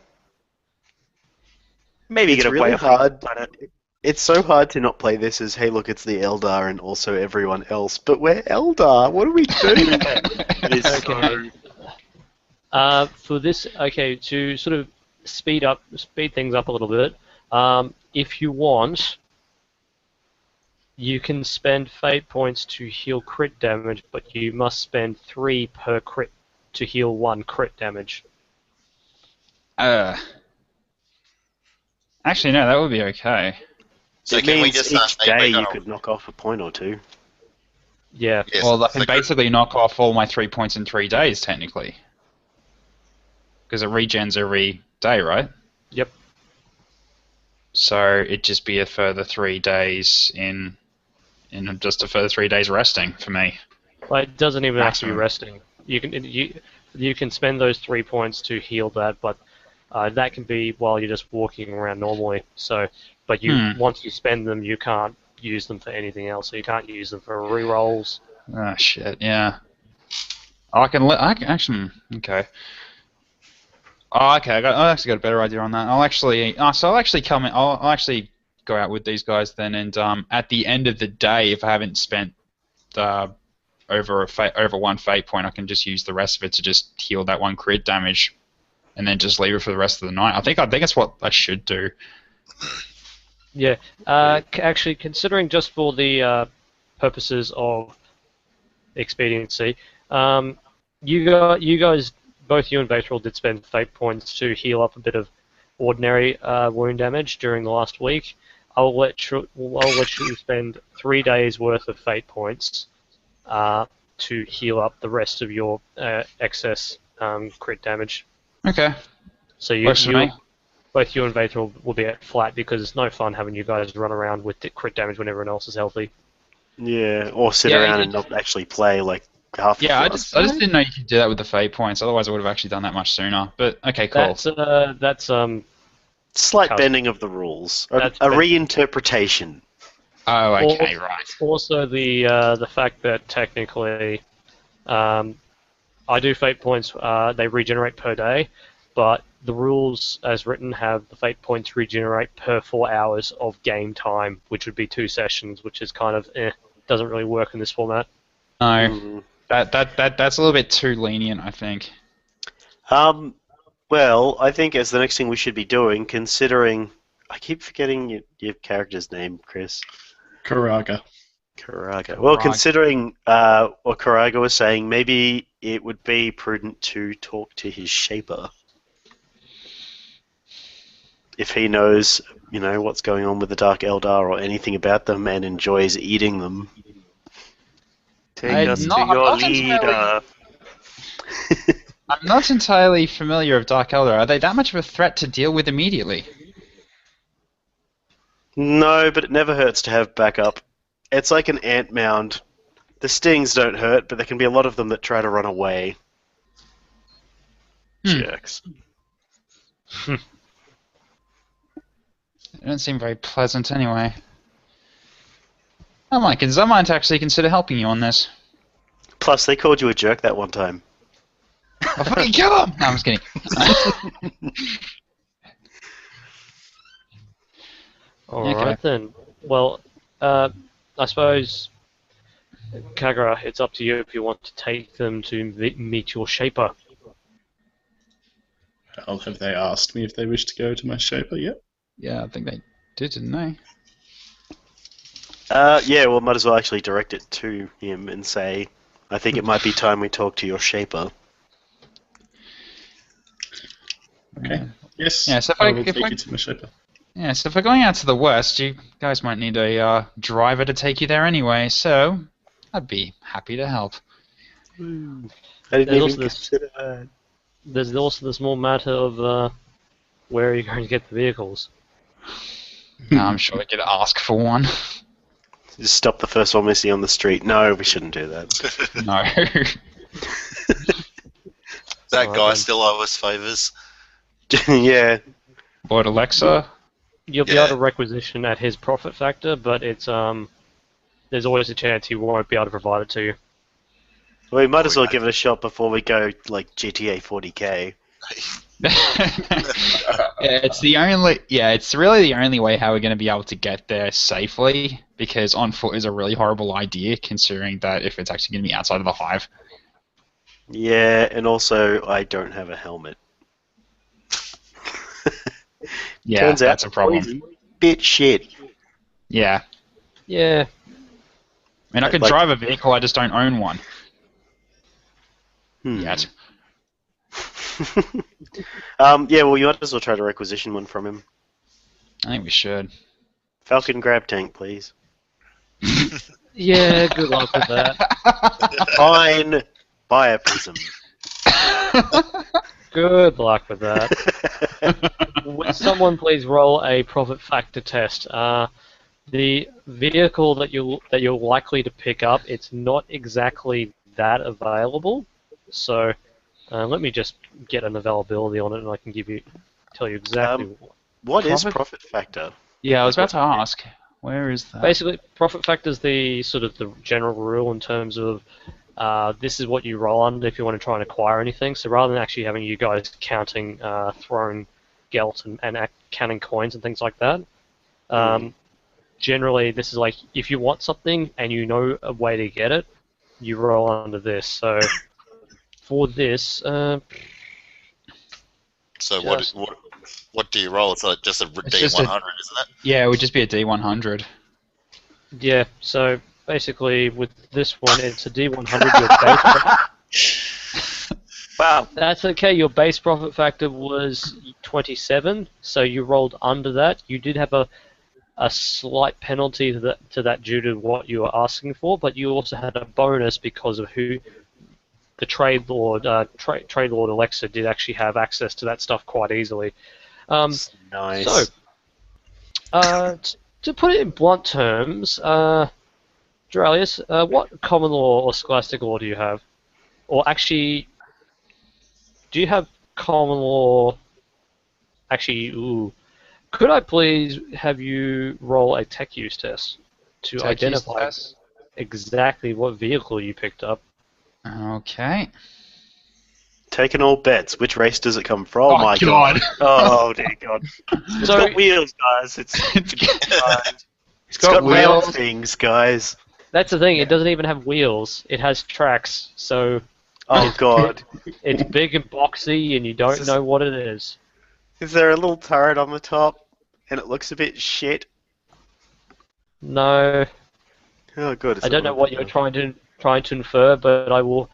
Maybe It's get a really way of hard. planet. It's so hard to not play this as, hey, look, it's the Eldar and also everyone else. But we're Eldar. What do we do? It's Okay. For this, okay, to sort of speed things up a little bit, if you want, you can spend fate points to heal crit damage, but you must spend 3 per crit to heal 1 crit damage. Actually, no, that would be okay. So it can we means just each say day we're you gonna... could knock off a point or two. Yeah. Yes, Well, I can so basically knock off all my 3 points in 3 days, technically. Because it regens every day, right? Yep. So it'd just be a further 3 days in just a further 3 days resting for me. Well, it doesn't even have to be Maximum. resting. You can spend those 3 points to heal that, but that can be while you're just walking around normally. So, but once you spend them, you can't use them for anything else. So you can't use them for rerolls. Ah, shit, yeah. Actually, okay. Oh, okay, I actually got a better idea on that. I'll actually come in. I'll actually go out with these guys then, and at the end of the day, if I haven't spent over 1 fate point, I can just use the rest of it to just heal that 1 crit damage, and then just leave it for the rest of the night. I think that's what I should do. Yeah. Actually, considering just for the purposes of expediency, you guys, both you and Vaethril, did spend fate points to heal up a bit of ordinary wound damage during the last week. I'll let you spend 3 days worth of fate points to heal up the rest of your excess crit damage. Okay. So Works for me. both you and Vaethril will be at flat because it's no fun having you guys run around with crit damage when everyone else is healthy. Yeah, or sit around and not actually play like half. Yeah, I just didn't know you could do that with the fate points. Otherwise, I would have actually done that much sooner. But okay, cool. That's slight Custom. bending of the rules, a That's reinterpretation. Oh, okay, right. Also, the fact that technically, I do fate points. They regenerate per day, but the rules as written have the fate points regenerate per 4 hours of game time, which would be 2 sessions, which is kind of doesn't really work in this format. No, Mm. that's a little bit too lenient, I think. Well, I think as the next thing we should be doing, considering I keep forgetting your character's name, Chris. Karaga. Karaga. Well, considering what Karaga was saying, maybe it would be prudent to talk to his shaper. If he knows, what's going on with the Dark Eldar or anything about them and enjoys eating them. Take us to your leader. I'm not entirely familiar with Dark Eldar. Are they that much of a threat to deal with immediately? No, but it never hurts to have backup. It's like an ant mound. The stings don't hurt, but there can be a lot of them that try to run away. Jerks. They don't seem very pleasant anyway. I might actually consider helping you on this. Plus, they called you a jerk that one time. I'll fucking kill him! No, I'm just kidding. Alright then. Well, I suppose, Kagura, it's up to you if you want to take them to meet your shaper. Well, have they asked me if they wish to go to my shaper yet? Yeah, I think they did, didn't they? Yeah, well, might as well actually direct it to him and say, I think it might be time we talk to your shaper. Okay. Yes. Yeah, so I will take you to my shaper. Yeah, so if we're going out to the west, you guys might need a driver to take you there anyway, so I'd be happy to help. I didn't even consider that. There's also the small matter of where are you going to get the vehicles? I'm sure they could ask for one. Just stop the first one we see on the street. No, we shouldn't do that. No. That guy still owe us favours. Yeah. Lord Alexa? You'll be able to requisition at his profit factor, but it's there's always a chance he won't be able to provide it to you. We might as well give it a shot before we go like GTA 40k. It's really the only way how we're going to be able to get there safely, because on foot is a really horrible idea considering that if it's actually going to be outside of the hive. Yeah, and also I don't have a helmet. Yeah, Turns out that's a problem. poison, bit shit. Yeah. Yeah. I mean, I could drive a vehicle, I just don't own one. Yet. Yeah, well, you might as well try to requisition one from him. I think we should. Falcon grab tank, please. Yeah, good luck with that. Fine. Buy a prism. Good luck with that. Would someone please roll a profit factor test? The vehicle that you're likely to pick up, it's not exactly that available. So let me just get an availability on it, and I can tell you exactly. What is profit factor? Yeah, I was about to ask. Where is that? Basically, profit factor is the sort of the general rule in terms of this is what you roll under if you want to try and acquire anything. So rather than actually having you guys counting thrown gelt and counting coins and things like that, generally this is like if you want something and you know a way to get it, you roll under this. So for this, So what do you roll? It's like just a D100, isn't it? Yeah, it would just be a D100. Yeah, so basically with this one, it's a D100. Your base wow. That's okay. Your base profit factor was 27, so you rolled under that. You did have a slight penalty to that due to what you were asking for, but you also had a bonus because of who the trade lord Alexa did actually have access to that stuff quite easily. Nice. So, to put it in blunt terms, Jarallius, what common law or scholastic law do you have? Or actually, do you have common law? Actually, could I please have you roll a tech use test to identify exactly what vehicle you picked up? Okay. Taking all bets. Which race does it come from? Oh my God. Oh dear God. It's got wheels, guys. It's got wheels. round things, guys. That's the thing. It doesn't even have wheels. It has tracks. So. Oh God. It's big and boxy, and you don't know what it is. Is there a little turret on the top, and it looks a bit shit? No. Oh good. I don't know what you're trying to infer, but I will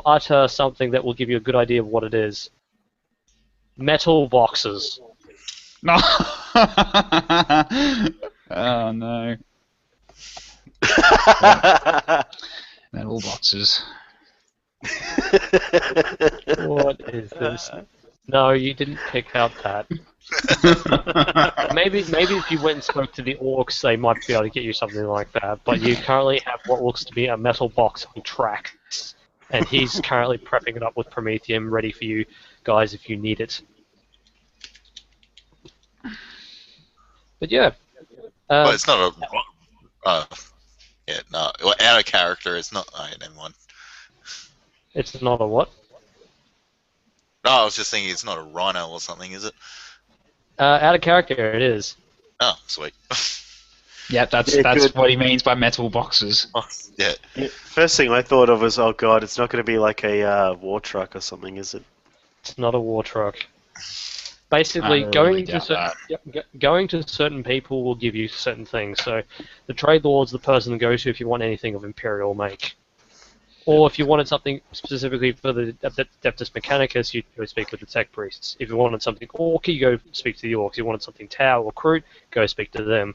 utter something that will give you a good idea of what it is. Metal boxes. No. Oh no. Metal boxes. What is this? No, you didn't pick out that. Maybe if you went and spoke to the orcs, they might be able to get you something like that. But you currently have what looks to be a metal box on tracks, and he's currently prepping it up with Promethium, ready for you guys if you need it. But yeah. Well, it's not a. Yeah, no. Well, out of character, it's not. Oh, yeah, never mind. It's not a what? No, I was just thinking it's not a rhino or something, is it? Out of character, it is. Oh, sweet. Yeah, that's what he means by metal boxes. Oh, yeah. First thing I thought of was, oh God, it's not going to be like a war truck or something, is it? It's not a war truck. Basically, going to certain people will give you certain things. So, the trade lord's the person to go to if you want anything of Imperial make. Or if you wanted something specifically for the Adeptus Mechanicus, you go speak with the Tech Priests. If you wanted something Orc, you go speak to the Orcs. If you wanted something Tau or Kroot, go speak to them.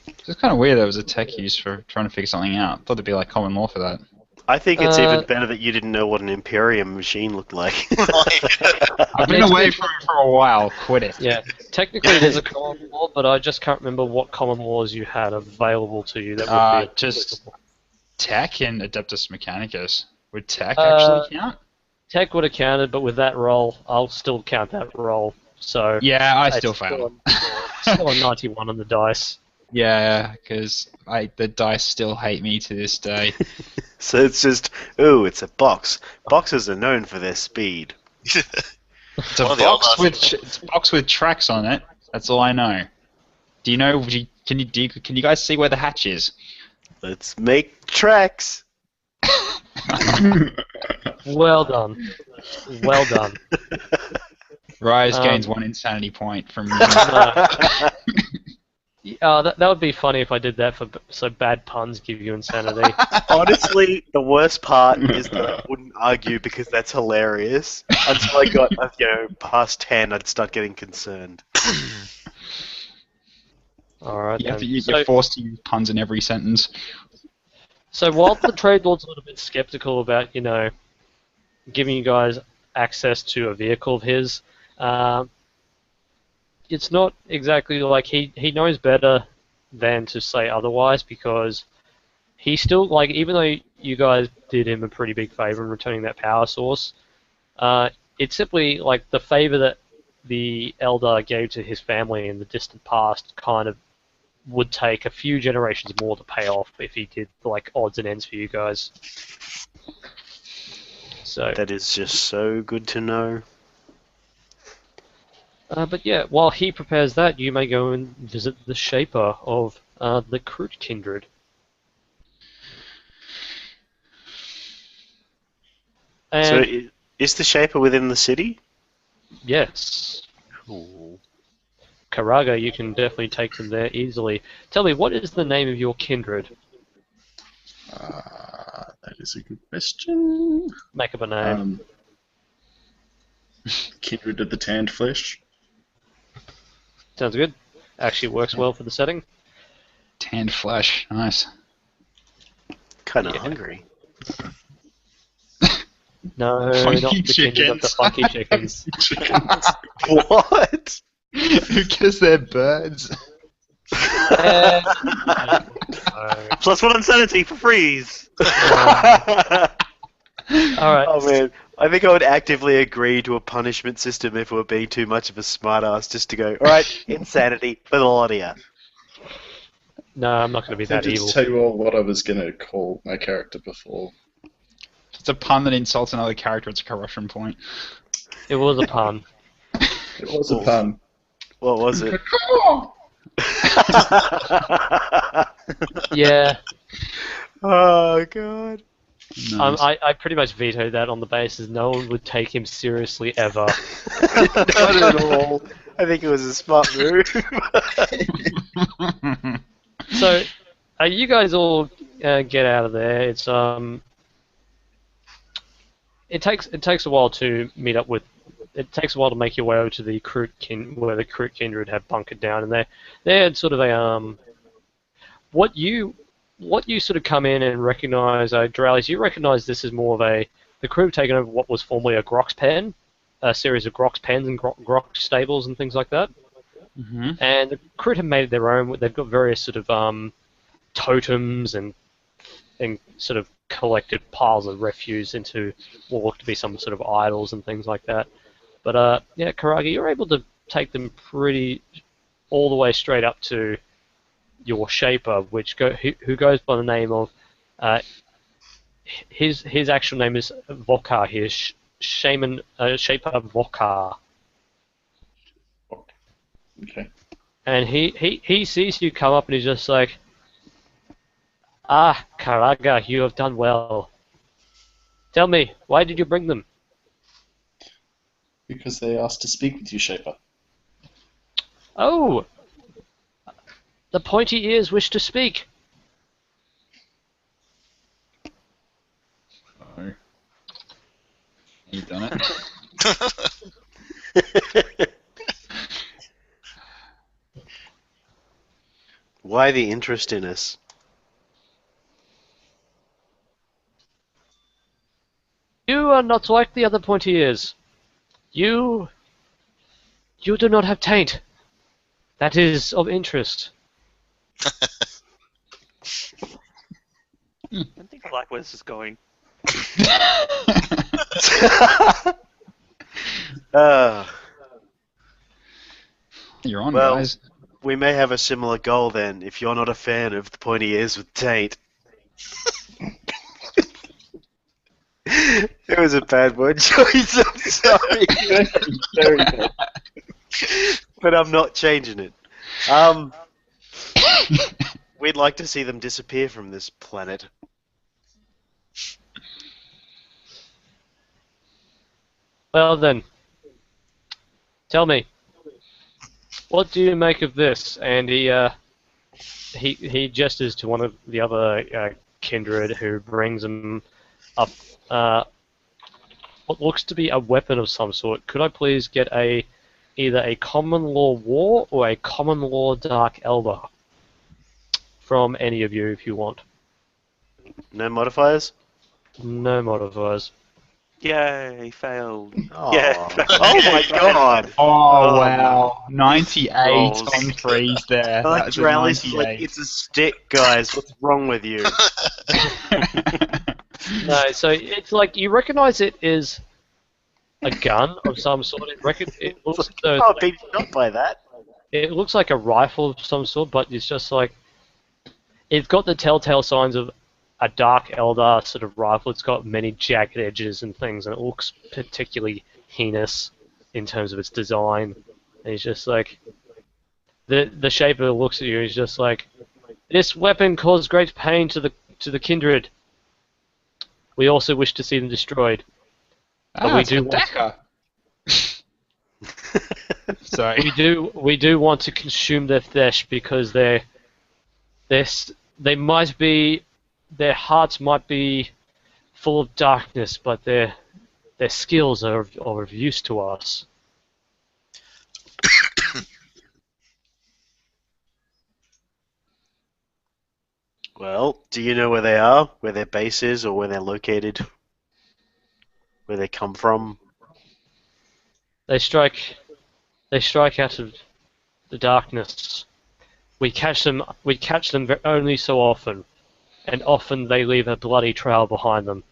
It's kind of weird there was a tech use for trying to figure something out. I thought there'd be like common law for that. I think it's even better that you didn't know what an Imperium machine looked like. I've been away from it for a while. Quit it. Yeah, technically there's a common law, but I just can't remember what common laws you had available to you. That would be just Tech and Adeptus Mechanicus. Would Tech actually count? Tech would have counted, but with that roll, I'll still count that roll. So yeah, I still failed. Still a 91 on the dice. Yeah, because the dice still hate me to this day. So it's just, ooh, it's a box. Boxes are known for their speed. It's a One of the box Eldars- it's a box with tracks on it. That's all I know. Do you know? Can you guys see where the hatch is? Let's make tracks. Well done. Well done. Rise gains 1 insanity point from. That would be funny if I did that so bad puns give you insanity. Honestly, the worst part is that I wouldn't argue because that's hilarious. Until I got, past 10, I'd start getting concerned. Alright then. You're forced to use puns in every sentence. So while the Trade Lord's a little bit skeptical about, giving you guys access to a vehicle of his, it's not exactly like he knows better than to say otherwise, because he still, even though you guys did him a pretty big favor in returning that power source, it's simply like the favor that the Eldar gave to his family in the distant past kind of would take a few generations more to pay off if he did odds and ends for you guys. So That is just so good to know. but yeah, while he prepares that, you may go and visit the Shaper of the Kroot kindred. And So is the Shaper within the city? yes, Cool. Karaga, you can definitely take them there easily. Tell me, what is the name of your kindred? That is a good question. Make up a name. Kindred of the Tanned Flesh. Sounds good. Actually works well for the setting. Tanned flesh, nice. Kind of hungry. No, Funky not the kindred of the chickens. funky chickens. What? Because they're birds. No. +1 insanity for freeze. Alright. Oh man, I think I would actively agree to a punishment system if it were being too much of a smartass, just to go, alright, insanity for the lot of ya. No, I'm not going to be I that did evil. tell you all what I was going to call my character before. It's a pun that insults another character. It's a corruption point. It was a pun. It was a pun. What was it? Yeah. Oh god. Nice. I pretty much vetoed that on the basis no one would take him seriously ever. Not at all. I think it was a smart move. So, you guys all get out of there. It's it takes a while to meet up with. It takes a while to make your way over to the where the Kroot kindred have bunkered down, and they're sort of a what you sort of come in and recognize, Jarallius, you recognize this is more of the crew have taken over what was formerly a Grox pen, a series of Grox pens and Grox stables and things like that. Mm-hmm. And the Kroot have made it their own. They've got various sort of totems and sort of collected piles of refuse into what look to be some sort of idols and things like that. But yeah, Karaga, you're able to take them pretty all the way straight up to your Shaper, who goes by the name of his actual name is Vokar. He is Shaper Vokar. Okay. And he sees you come up and he's just like, "Ah, Karaga, you have done well. Tell me, why did you bring them?" Because they asked to speak with you, Shaper. "Oh, the pointy ears wish to speak." Oh. You done it? Why the interest in us? "You are not like the other pointy ears. You do not have taint. That is of interest." I think I like where this is going. Uh, You're on, Well, guys. we may have a similar goal then, if you're not a fan of the pointy ears with taint. It was a bad word choice, I'm sorry. Very good. But I'm not changing it. We'd like to see them disappear from this planet. Well then, tell me, what do you make of this? And he gestures to one of the other kindred who brings him up what looks to be a weapon of some sort. Could I please get either a common law war or a common law dark elder from any of you if you want? No modifiers? No modifiers. Yay, failed. Aw. Yeah. Oh my god! Oh, wow. my 98 balls. on threes there. Like That's a Jarallius is like, 98. it's a stick, guys. What's wrong with you? No, so it's like you recognize it is a gun of some sort. It looks as though Oh, beat shot by that. it looks like a rifle of some sort, but it's just like it's got the telltale signs of a dark elder sort of rifle. It's got many jagged edges and things, and it looks particularly heinous in terms of its design. And it's just like the shape of it looks at you. Is just like this weapon caused great pain to the kindred. We also wish to see them destroyed. But we do want Sorry. we do want to consume their flesh because their hearts might be full of darkness, but their skills are of use to us. Well, do you know where they are? Where their base is, or where they're located? Where they come from? They strike out of the darkness. We catch them only so often, and often they leave a bloody trail behind them.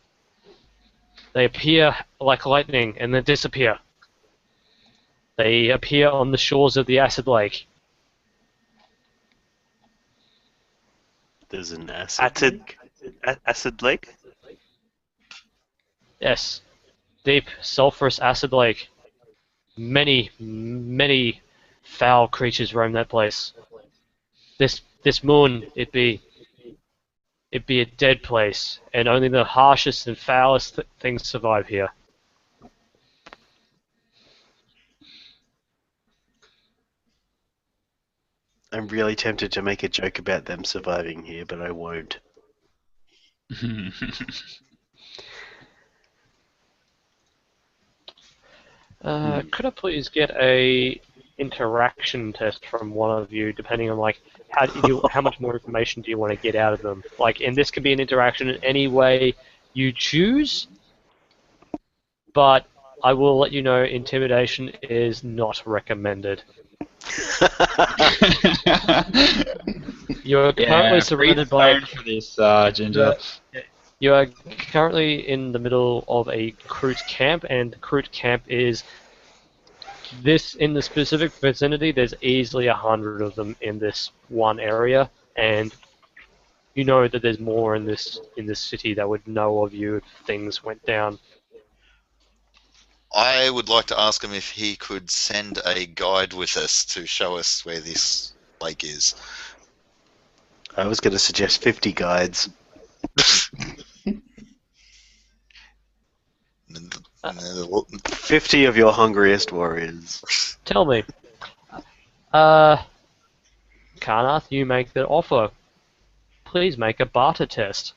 They appear like lightning and then disappear. They appear on the shores of the acid lake. There's an acid. Acid lake? Yes. Deep, sulphurous acid lake. Many foul creatures roam that place. This moon, it'd be a dead place, and only the harshest and foulest things survive here. I'm really tempted to make a joke about them surviving here, but I won't. Could I please get a interaction test from one of you, depending on like how much more information do you want to get out of them? Like, and this can be an interaction in any way you choose, but I will let you know intimidation is not recommended. You're currently surrounded by for this, Ginger. You are currently in the middle of a Kroot camp, and the Kroot camp is in the specific vicinity. There's easily 100 of them in this one area, and you know that there's more in this city that would know of you if things went down. I would like to ask him if he could send a guide with us to show us where this lake is. I was going to suggest 50 guides. 50 of your hungriest warriors. Tell me, Karnath, you make the offer. Please make a barter test.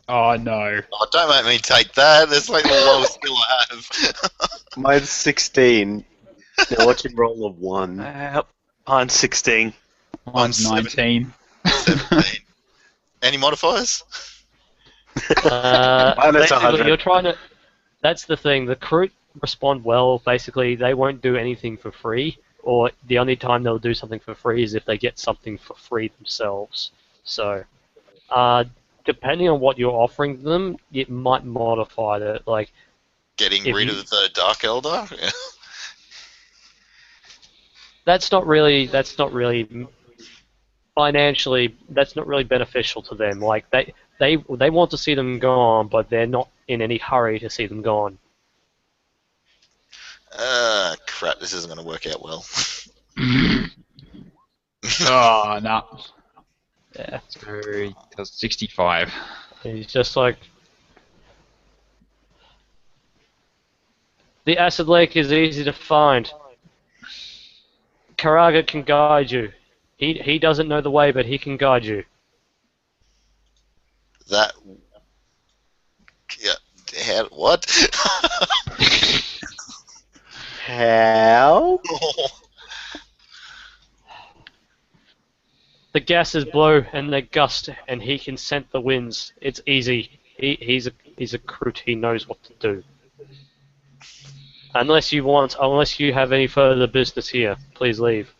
Oh no. Oh, don't make me take that. That's like the lowest skill I have. Mine's 16. Now watch him roll a 1. Mine's 16. Mine's 19. 17. Any modifiers? Minus 100. You're trying to. That's the thing. The Kroot respond well. Basically, they won't do anything for free, or the only time they'll do something for free is if they get something for free themselves. So, depending on what you're offering them, it might modify it. Like Getting rid of the Dark Elder? that's not really financially, that's not really beneficial to them. Like they want to see them gone, but they're not in any hurry to see them gone. Crap, this isn't going to work out well. Oh, no. Yeah. So, that's 65. And he's just like, the acid lake is easy to find. Karaga can guide you. He doesn't know the way, but he can guide you. That... Yeah, what? How? The gases blow and they gust, and he can scent the winds. It's easy. He's a Kroot. He knows what to do. Unless you have any further business here, please leave.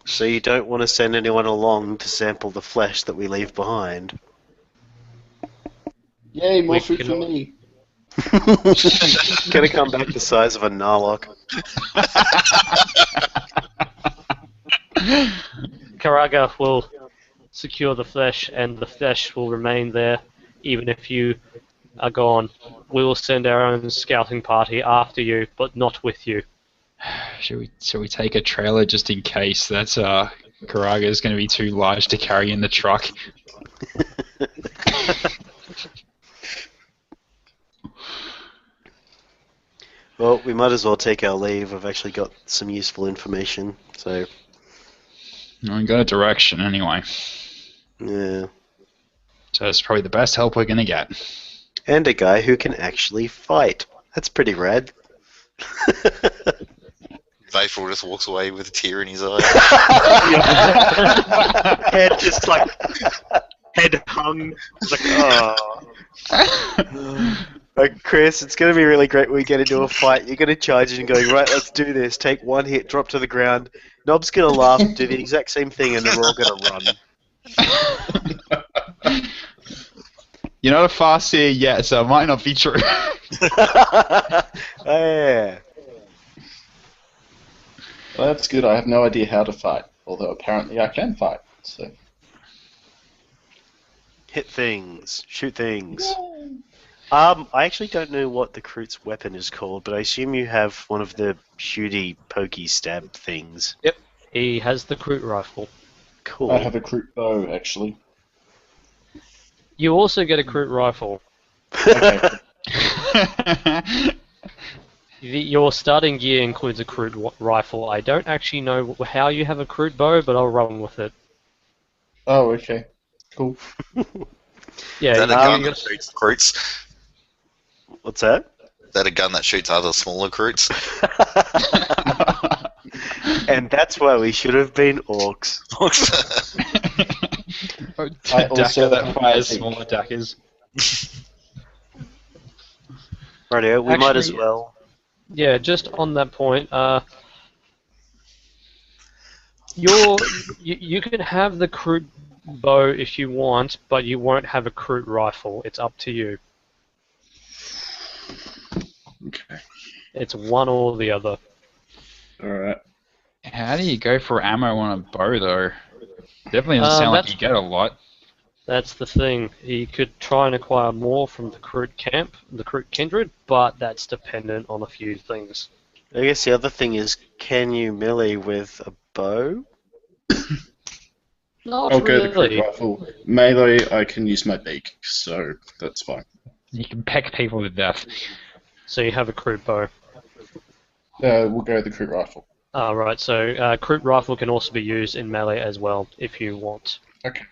So you don't want to send anyone along to sample the flesh that we leave behind? Yay, more We food can- for me. Gonna come back the size of a Narlock. Karaga will secure the flesh, and the flesh will remain there, even if you are gone. We will send our own scouting party after you, but not with you. Shall we take a trailer just in case that's Karaga is going to be too large to carry in the truck? Well, we might as well take our leave. I've actually got some useful information, so We got a direction anyway. yeah. So it's probably the best help we're going to get. And a guy who can actually fight. That's pretty rad. Vaethril just walks away with a tear in his eye. Head just like head hung. It's like, oh. Like, Chris, it's going to be really great when we get into a fight. You're going to charge in and going, right, let's do this. Take one hit, drop to the ground. Nob's going to laugh, do the exact same thing, and then we're all going to run. You're not a fast seer yet, so it might not be true. Oh, yeah. Well, that's good. I have no idea how to fight, although apparently I can fight. So. Hit things. Shoot things. I actually don't know what the Kroot's weapon is called, but I assume you have one of the shooty, pokey stab things. Yep. He has the Kroot rifle. Cool. I have a Kroot bow, actually. You also get a Kroot rifle. Okay. Your starting gear includes a Kroot rifle. I don't actually know how you have a Kroot bow, but I'll run with it. Oh, okay. Cool. Yeah, Is that a you- gun you- that shoots Kroots? What's that? Is that a gun that shoots other smaller Kroots? And that's why we should have been orcs. I also that fires think- smaller daggers. Rightio, we might as Actually- well. Yeah, just on that point, you can have the Kroot bow if you want, but you won't have a Kroot rifle. It's up to you. Okay. It's one or the other. Alright. How do you go for ammo on a bow, though? Definitely doesn't sound like that's- you get a lot. That's the thing. You could try and acquire more from the Kroot camp, the Kroot kindred, but that's dependent on a few things. I guess the other thing is, can you melee with a bow? Not I'll go the really. Kroot rifle. Melee, I can use my beak, so that's fine. You can peck people to death. So you have a Kroot bow. We'll go the Kroot rifle. Right, so Kroot rifle can also be used in melee as well, if you want. Okay.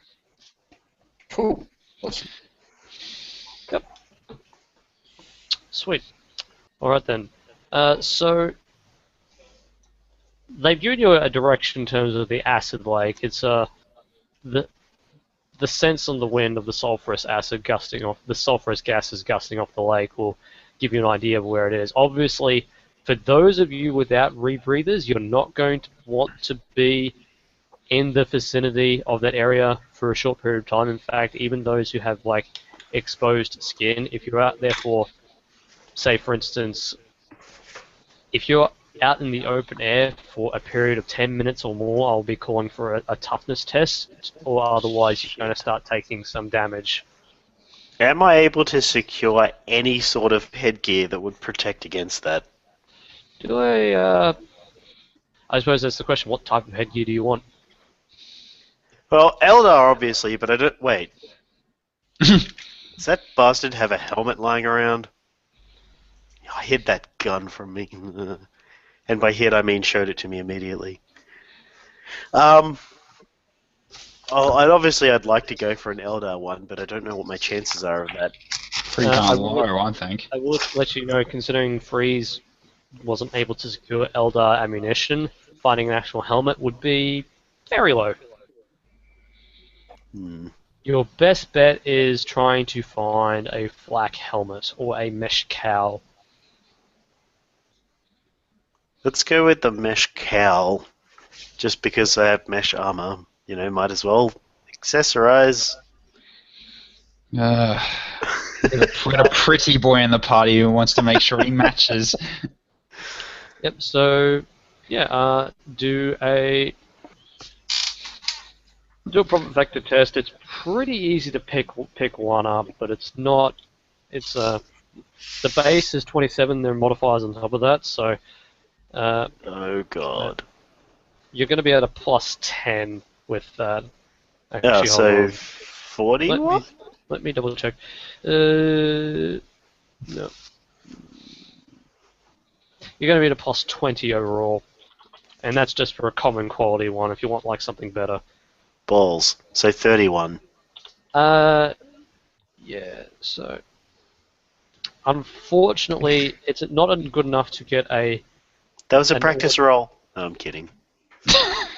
Cool. Awesome. Sweet. Alright then. So they've given you a direction in terms of the acid lake. It's the sense on the wind of the sulfurous acid gusting off, the sulfurous gases gusting off the lake will give you an idea of where it is. Obviously, for those of you without rebreathers, you're not going to want to be in the vicinity of that area for a short period of time. In fact, even those who have like exposed skin, if you're out there for, say for instance, if you're out in the open air for a period of 10 minutes or more, I'll be calling for a toughness test, or otherwise you're going to start taking some damage. Am I able to secure any sort of headgear that would protect against that? I suppose that's the question, what type of headgear do you want? Well, Eldar, obviously, but I don't... Wait. Does that bastard have a helmet lying around? I hid that gun from me. And by hid, I mean showed it to me immediately. I'd like to go for an Eldar one, but I don't know what my chances are of that. Pretty darn low, I think. I will let you know, considering Freeze wasn't able to secure Eldar ammunition, finding an actual helmet would be very low. Your best bet is trying to find a flak helmet or a mesh cowl. Let's go with the mesh cowl, just because I have mesh armor. You know, might as well accessorize. We got a pretty boy in the party who wants to make sure he matches. Yep, so, yeah, do a profit vector test. It's pretty easy to pick one up, but it's not. The base is 27. There are modifiers on top of that, so. Oh god. You're going to be at a plus 10 with that. Actually, so 40. Let me double check. No. You're going to be at a plus 20 overall, and that's just for a common quality one. If you want like something better. Balls. So 31. Yeah. So, unfortunately, it's not good enough to get a. That was a practice roll. No, I'm kidding.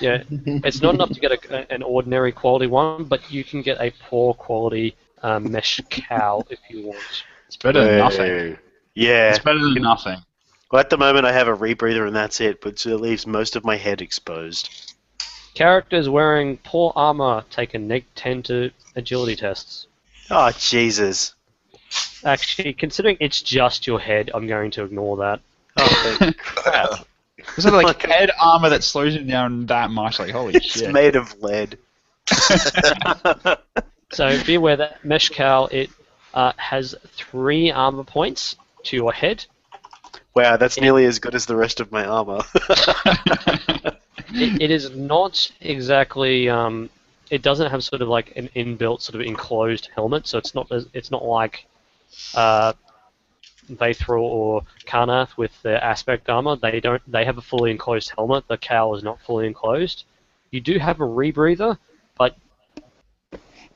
Yeah, it's not enough to get an ordinary quality one, but you can get a poor quality mesh cowl if you want. It's better than nothing. Yeah. It's better than nothing. Well, at the moment I have a rebreather and that's it, but it leaves most of my head exposed. Characters wearing poor armor take a -10 to agility tests. Oh, Jesus. Actually, considering it's just your head, I'm going to ignore that. Oh, crap. Is it like head armor that slows you down that much? Like, holy shit. It's made of lead. So be aware that mesh cowl, it has 3 armor points to your head. Wow, that's nearly as good as the rest of my armor. It is not exactly. It doesn't have sort of like an inbuilt sort of enclosed helmet, so it's not like Vaethril or Karnath with their aspect armor. They have a fully enclosed helmet. The cowl is not fully enclosed. You do have a rebreather, but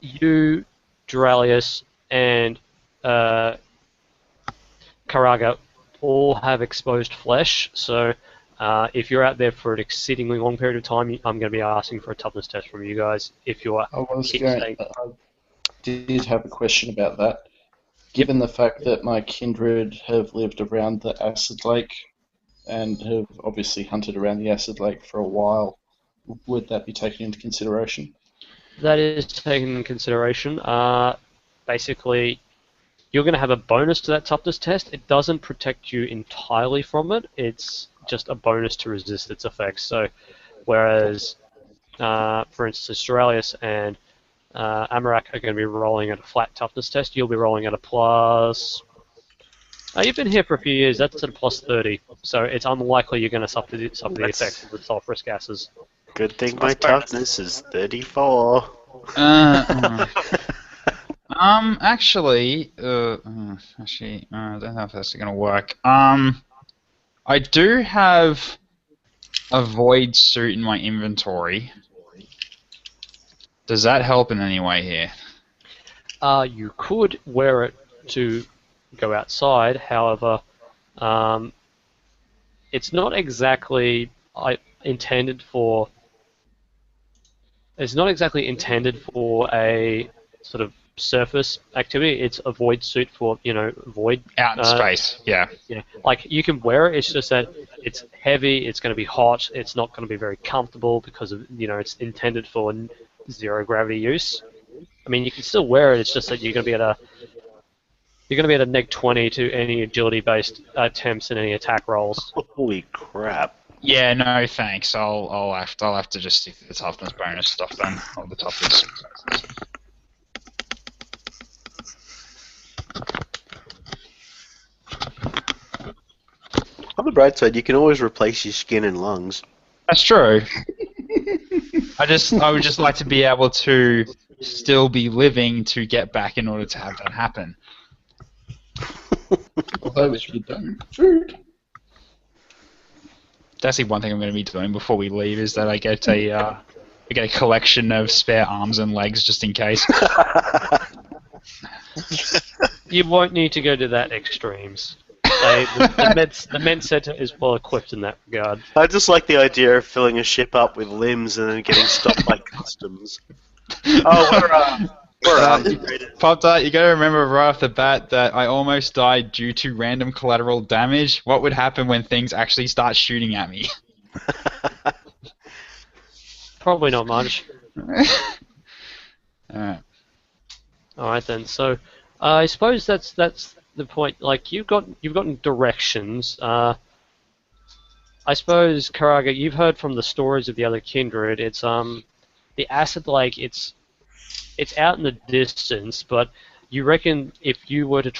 you, Jarallius, and Karaga all have exposed flesh, so if you're out there for an exceedingly long period of time, I'm going to be asking for a toughness test from you guys if you're I did have a question about that. Given the fact that my kindred have lived around the Acid Lake and have obviously hunted around the Acid Lake for a while, would that be taken into consideration? That is taken into consideration. Basically, you're going to have a bonus to that toughness test. It doesn't protect you entirely from it. It's just a bonus to resist its effects. So, whereas, for instance, Jarallius and Amarach are going to be rolling at a flat toughness test, you'll be rolling at a plus. You've been here for a few years. That's at a plus 30. So it's unlikely you're going to suffer the effects of the sulfurous gases. Good thing my toughness is 34. Actually, I don't know if that's going to work. I do have a void suit in my inventory. Does that help in any way here? You could wear it to go outside. However, it's not exactly intended for. It's not exactly intended for a sort of surface activity. It's a void suit for void out in space. Yeah. Yeah. Like you can wear it. It's just that it's heavy. It's going to be hot. It's not going to be very comfortable because of it's intended for zero gravity use. I mean, you can still wear it. It's just that you're going to be at You're going to be at a neg 20 to any agility-based attempts and any attack rolls. Holy crap. Yeah, no thanks. I'll have to just stick to the toughness bonus stuff then, or the toughness. On the bright side, you can always replace your skin and lungs. That's true. I would just like to be able to still be living to get back in order to have that happen. Although if you don't, food. That's the one thing I'm going to be doing before we leave is that I get a collection of spare arms and legs just in case. You won't need to go to that extremes. The med center is well equipped in that regard. I just like the idea of filling a ship up with limbs and then getting stopped by customs. Oh, we're Pop-Tart, you got to remember right off the bat that I almost died due to random collateral damage. What would happen when things actually start shooting at me? Probably not much. Alright. Alright then, so I suppose that's the point. Like you've gotten directions. I suppose Karaga, you've heard from the stories of the other kindred. It's the acid lake. It's out in the distance, but you reckon if you were to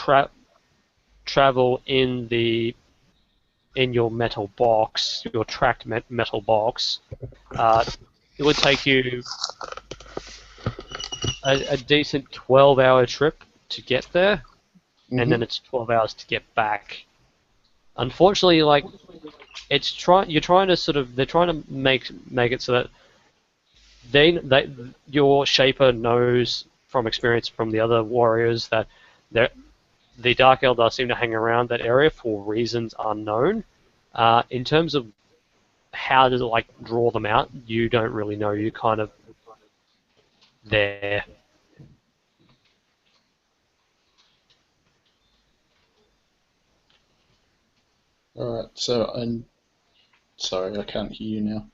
travel in your metal box, your tracked metal box, it would take you a decent 12-hour trip to get there, and then it's 12 hours to get back. Unfortunately, like they're trying to make it so that your Shaper knows from experience from the other warriors that the Dark Eldar seem to hang around that area for reasons unknown. In terms of how to draw them out, you don't really know. You're kind of there. Alright, so I'm sorry, I can't hear you now.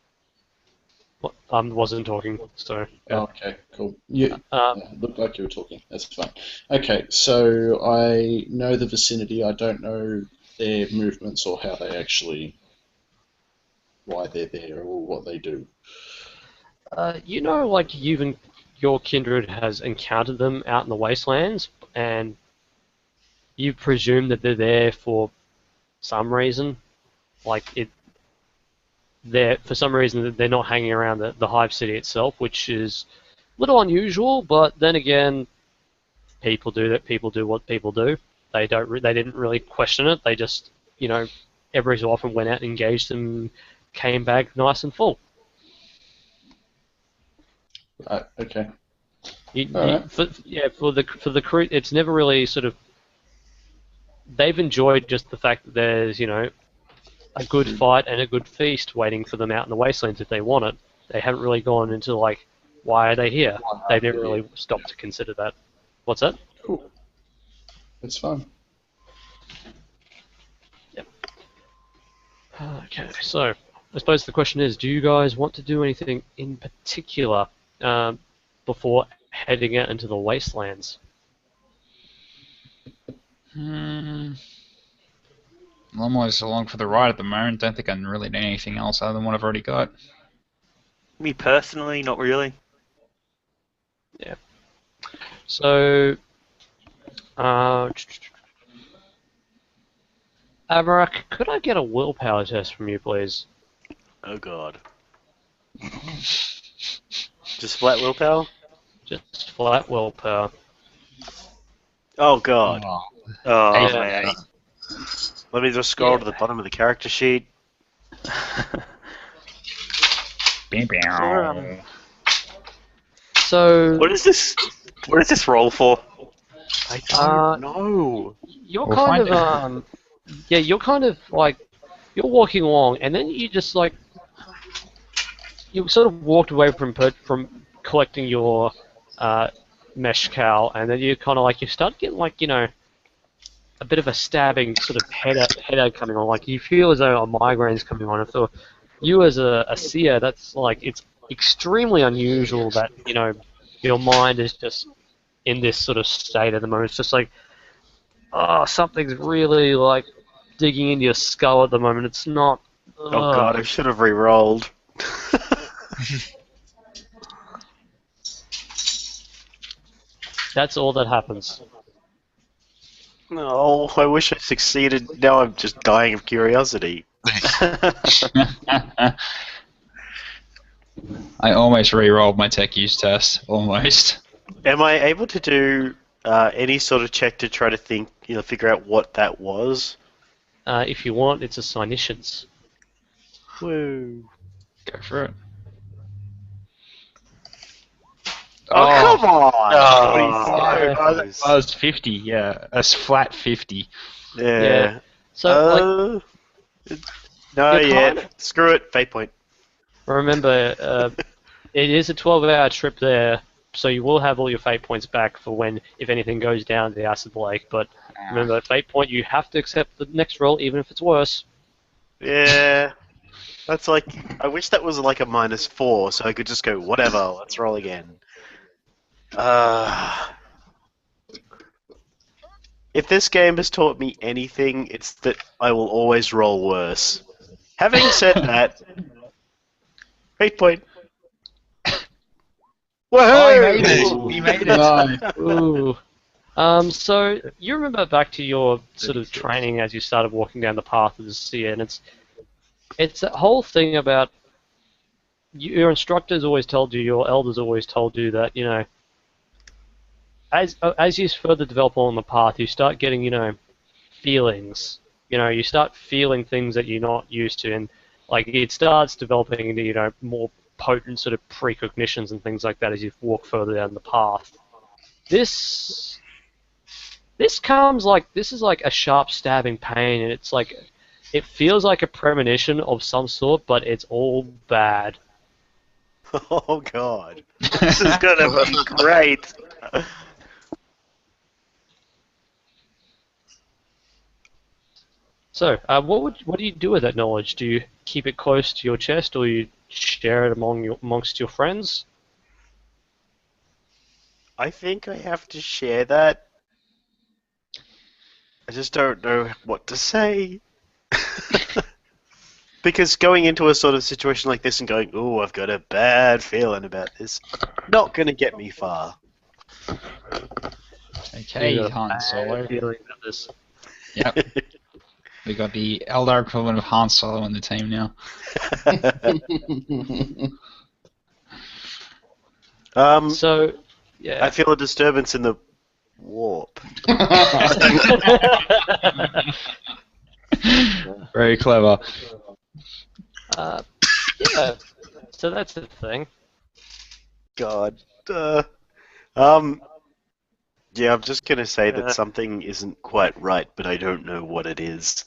I wasn't talking, so... Yeah. Oh, okay, cool. Yeah, looked like you were talking. That's fine. Okay, so I know the vicinity. I don't know their movements or how they actually... why they're there or what they do. You know, your kindred has encountered them out in the wastelands, and you presume that they're there for some reason. For some reason, they're not hanging around the hive city itself, which is a little unusual. But then again, people do that. People do what people do. They didn't really question it. They just, every so often went out, engaged, and came back nice and full. Okay. For the crew, it's never really sort of. They've enjoyed just the fact that there's a good fight and a good feast waiting for them out in the wastelands if they want it. They haven't really gone into why are they here? They've never really stopped to consider that. What's that? Cool. It's fun. Yep. Okay, so I suppose the question is, do you guys want to do anything in particular before heading out into the wastelands? I'm almost along for the ride at the moment. Don't think I really need anything else other than what I've already got. Me personally, not really. Yeah. So, Amarach, could I get a willpower test from you, please? Oh god. Just flat willpower? Just flat willpower. Oh god. Oh, Yeah. man. Let me just scroll to the bottom of the character sheet. So, What is this? What is this roll for? I don't know. you're We'll kind find of you're kind of you're walking along, and then you just you sort of walked away from collecting your mesh cowl, and then you kind of you start getting a bit of a stabbing sort of headache coming on. You feel as though a migraine's coming on. And for you as a seer, that's it's extremely unusual that your mind is just in this sort of state at the moment. It's just oh, something's really like digging into your skull at the moment. It's not. Oh god, I should have re-rolled. That's all that happens. No, I wish I succeeded. Now I'm just dying of curiosity. I almost re-rolled my tech use test. Almost. Am I able to do any sort of check to try to figure out what that was? If you want, it's a Cynicians. Woo. Go for it. Oh, come on! Oh, I was 50, yeah. A flat 50. Yeah. So, no, you're yeah. kind Screw it. Fate point. remember, it is a 12-hour trip there, so you will have all your fate points back for when, if anything goes down the acid lake. But remember, at fate point, you have to accept the next roll, even if it's worse. Yeah. That's like. I wish that was like a -4, so I could just go, whatever, let's roll again. If this game has taught me anything, it's that I will always roll worse. Having said that, fate point. Woohoo! He made it. Ooh. So you remember back to your sort of training as you started walking down the path of the seer, and it's that whole thing about your instructors always told you, your elders always told you that, you know, as you further develop on the path, you start getting, you know, feelings. You know, you start feeling things that you're not used to, and like it starts developing into, you know, more potent sort of precognitions and things like that as you walk further down the path. This comes like, this is like a sharp stabbing pain, and it's like, it feels like a premonition of some sort, but it's all bad. Oh god. This is gonna be great. So, what do you do with that knowledge? Do you keep it close to your chest, or you share it amongst your friends? I think I have to share that. I just don't know what to say. Because going into a sort of situation like this and going, "Ooh, I've got a bad feeling about this," not going to get me far. Okay, You got a Han bad Solo. feeling about this. Yep. We got the Eldar equivalent of Han Solo on the team now. So, yeah. I feel a disturbance in the warp. Very clever. Yeah. So that's the thing. God. Yeah, I'm just gonna say that something isn't quite right, but I don't know what it is.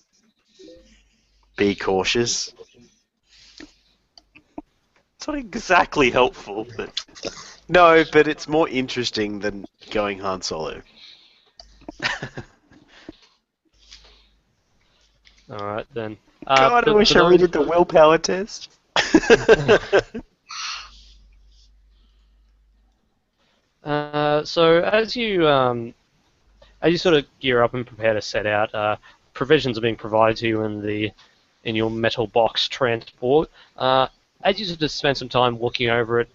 Be cautious. It's not exactly helpful, but No, but it's more interesting than going Han Solo. Alright then. God, I wish I redid the willpower test. So as you sort of gear up and prepare to set out, provisions are being provided to you in your metal box transport. As you sort of spend some time looking over it,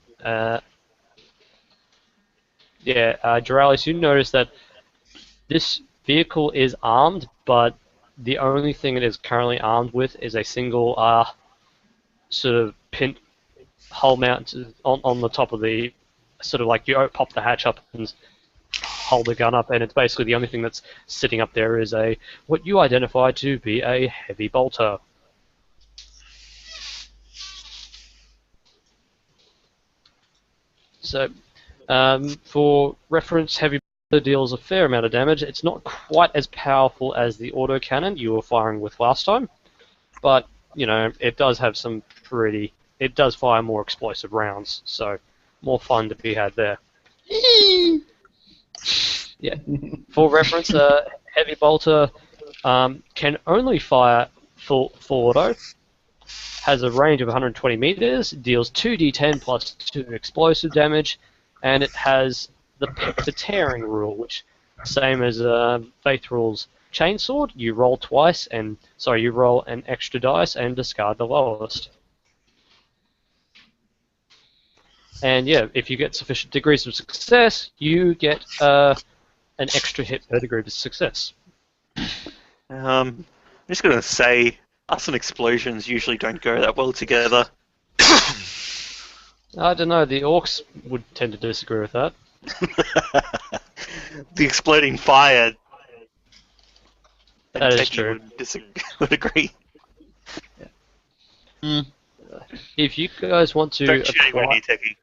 Jarallius, you notice that this vehicle is armed, but the only thing it is currently armed with is a single sort of pin hull mount on the top of the, sort of like you pop the hatch up and hold the gun up, and it's basically the only thing that's sitting up there is what you identify to be a heavy bolter. So, for reference, heavy bolter deals a fair amount of damage. It's not quite as powerful as the autocannon you were firing with last time, but you know it does have some it does fire more explosive rounds, so more fun to be had there. Yeah. For reference, heavy bolter can only fire full auto, has a range of 120 meters, deals 2d10 plus 2 explosive damage, and it has the tearing rule, which Same as Vaethril's chainsword. You roll twice, you roll an extra dice and discard the lowest. And yeah, if you get sufficient degrees of success, you get an extra hit per degree of success. I'm just going to say, us and explosions usually don't go that well together. I don't know, the orcs would tend to disagree with that. The exploding fire. That is Techie true. Would agree. If you guys want to Don't shoot anyone near Techie.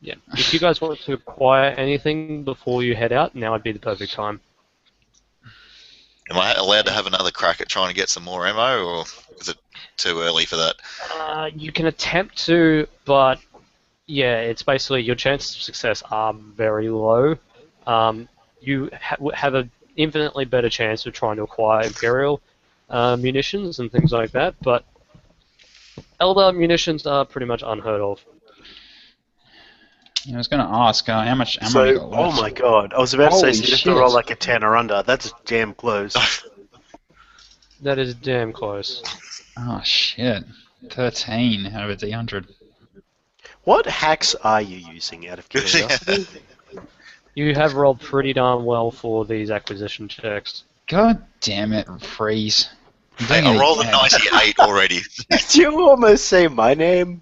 Yeah. If you guys want to acquire anything before you head out, now would be the perfect time. Am I allowed to have another crack at trying to get some more ammo, or is it too early for that? You can attempt to, but yeah, it's basically your chances of success are very low. You have an infinitely better chance of trying to acquire Imperial munitions and things like that, but Elder munitions are pretty much unheard of. I was going to ask how much ammo So, you got left. oh my god, I was about to Holy say, so you have shit. to roll like a 10 or under. That's damn close. That is damn close. Oh shit. 13 out of a D100. What hacks are you using out of curiosity? You have rolled pretty darn well for these acquisition checks. God damn it, freeze. I'm Hey, doing I it rolled a again. 98 already. Did you almost say my name?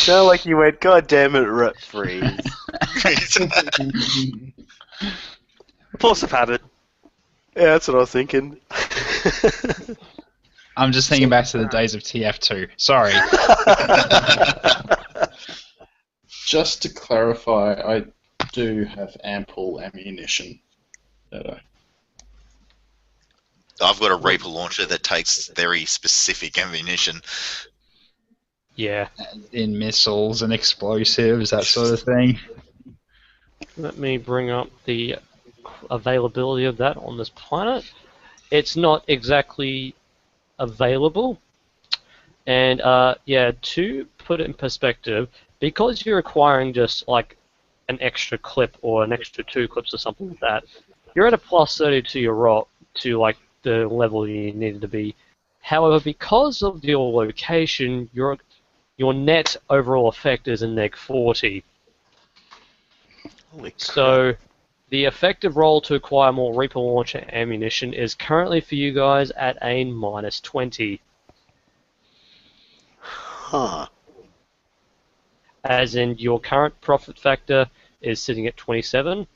No, like you went, god damn it, freeze. Force of habit. Yeah, that's what I was thinking. I'm just thinking back to the days of TF2. Sorry. Just to clarify, I do have ample ammunition. I've got a Reaper launcher that takes very specific ammunition. Yeah. In missiles and explosives, that sort of thing. Let me bring up the availability of that on this planet. It's not exactly available. And yeah, to put it in perspective, because you're acquiring just like an extra clip or an extra 2 clips or something like that, you're at a plus 30 to your roll to like the level you needed to be. However, because of your location, your net overall effect is a neg 40. Holy crap. So the effective roll to acquire more Reaper launcher ammunition is currently for you guys at a minus 20. Huh. As in your current profit factor is sitting at 27.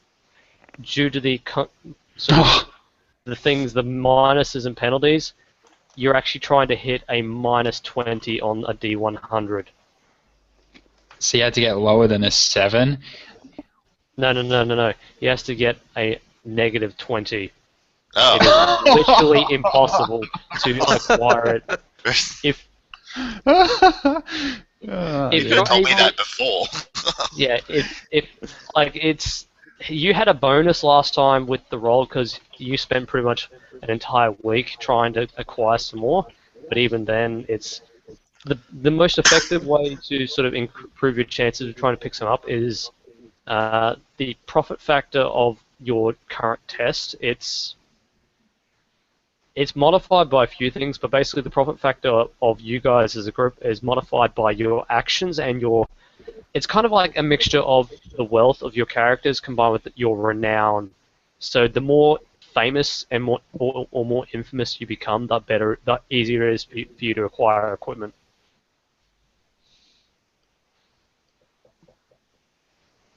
Due to the the things, the minuses and penalties, you're actually trying to hit a minus 20 on a D100. So you had to get lower than a 7? No. He has to get a negative 20. Oh. It is literally impossible to acquire it. If You you're could have told me able- that before. Yeah, if like you had a bonus last time with the roll because you spent pretty much an entire week trying to acquire some more, but even then, it's the most effective way to sort of improve your chances of trying to pick some up is the profit factor of your current test. It's modified by a few things, but basically the profit factor of you guys as a group is modified by your actions and your. It's kind of like a mixture of the wealth of your characters combined with your renown. So the more famous and more infamous you become, the easier it is for you to acquire equipment.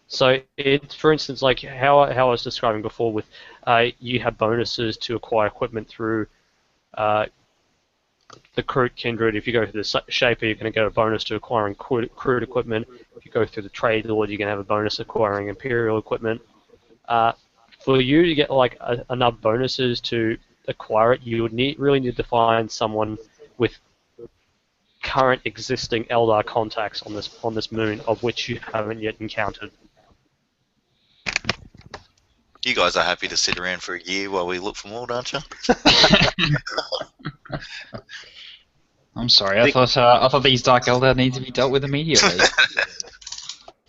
So it's, for instance, like how I was describing before, with you have bonuses to acquire equipment through the crude kindred. If you go through the shaper, you're going to get a bonus to acquiring crude equipment. If you go through the trade lord, you're going to have a bonus acquiring imperial equipment. For you to get like enough bonuses to acquire it, you would really need to find someone with current existing Eldar contacts on this moon, of which you haven't yet encountered. You guys are happy to sit around for a year while we look for more, aren't you? I'm sorry, I thought these Dark Eldar need to be dealt with immediately.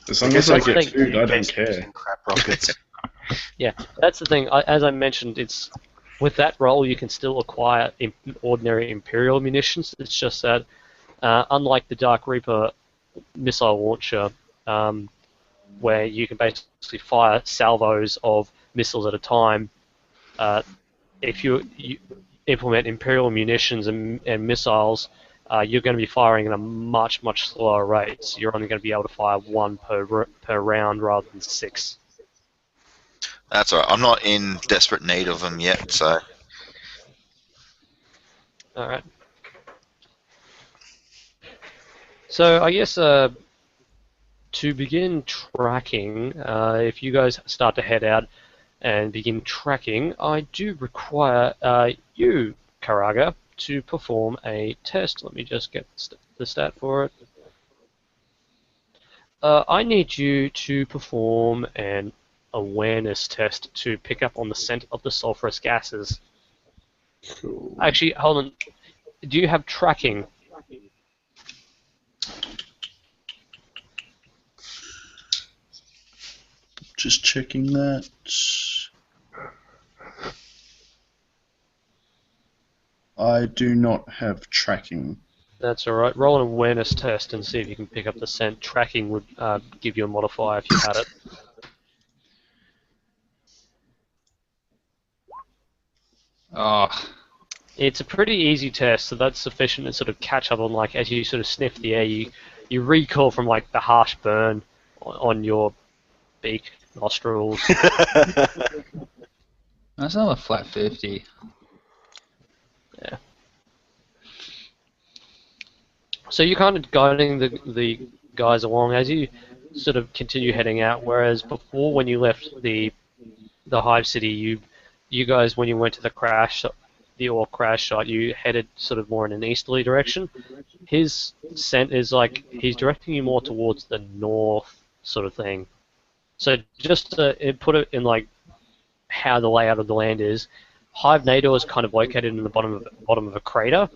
As long as I get food, I don't Basically care. using crap rockets. Yeah, that's the thing. As I mentioned, it's with that role you can still acquire ordinary Imperial munitions. It's just that, unlike the Dark Reaper missile launcher, where you can basically fire salvos of missiles at a time, if you implement Imperial munitions and missiles, you're going to be firing at a much slower rate. So you're only going to be able to fire one per round rather than 6. That's alright. I'm not in desperate need of them yet, so. Alright. So I guess to begin tracking, if you guys start to head out and begin tracking, I do require you, Karaga, to perform a test. Let me just get the stat for it. I need you to perform an awareness test to pick up on the scent of the sulfurous gases. Cool. Actually, hold on. Do you have tracking? Just checking that. I do not have tracking. That's alright. Roll an awareness test and see if you can pick up the scent. Tracking would give you a modifier if you had it. Oh, It's a pretty easy test, so that's sufficient to sort of catch up on, like, as you sort of sniff the air, you recoil from, like, the harsh burn on your beak, nostrils. that's another flat 50. Yeah. So you're kind of guiding the guys along as you sort of continue heading out, whereas before when you left the Hive City, you guys, when you went to the orc crash site, you headed sort of more in an easterly direction. His scent is like he's directing you more towards the north sort of thing. So just to put it in like how the layout of the land is, Hive Nador is kind of located in the bottom of a crater,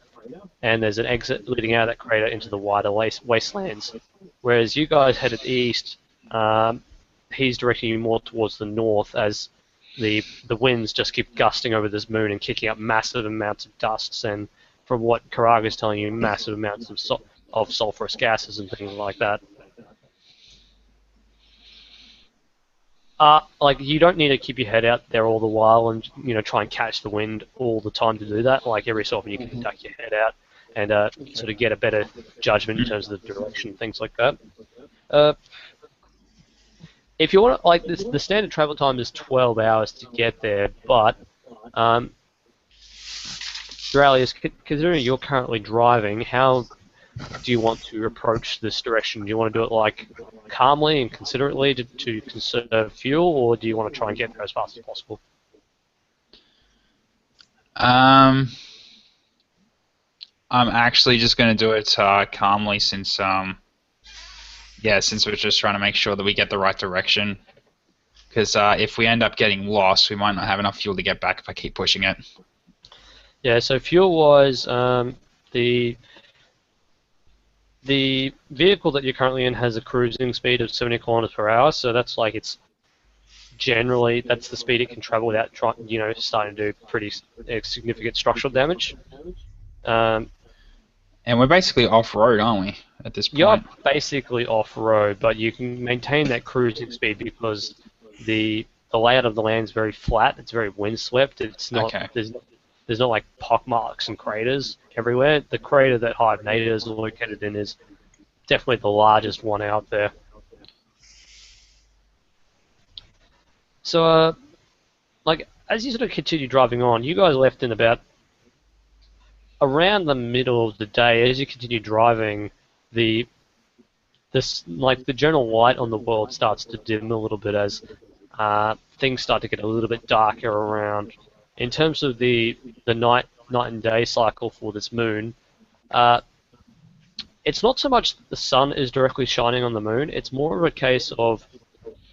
and there's an exit leading out of that crater into the wider wastelands. Whereas you guys headed east, he's directing you more towards the north as the winds just keep gusting over this moon and kicking up massive amounts of dusts, and from what Karaga is telling you, massive amounts of sulfurous gases and things like that. Like, you don't need to keep your head out there all the while and, try and catch the wind all the time to do that. Like, every so often you can duck your head out and sort of get a better judgment in terms of the direction, things like that. If you want to, like, the standard travel time is 12 hours to get there, but Jarallius, considering you're currently driving, how do you want to approach this direction? Do you want to do it like calmly and considerately to conserve fuel, or do you want to try and get there as fast as possible? I'm actually just going to do it calmly since since we're just trying to make sure that we get the right direction. Because if we end up getting lost, we might not have enough fuel to get back if I keep pushing it. Yeah, so fuel-wise, the vehicle that you're currently in has a cruising speed of 70 kilometers per hour, so that's like that's the speed it can travel without starting to do pretty significant structural damage. And we're basically off-road, aren't we, at this point? You're basically off-road, but you can maintain that cruising speed because the layout of the land is very flat. It's very windswept. It's not there's not like pockmarks and craters everywhere. The crater that Hive Nador is located in is definitely the largest one out there. So, like, as you sort of continue driving on, you guys left in about around the middle of the day. As you continue driving, the general light on the world starts to dim a little bit as things start to get a little bit darker around. In terms of the night and day cycle for this moon, it's not so much the sun is directly shining on the moon. It's more of a case of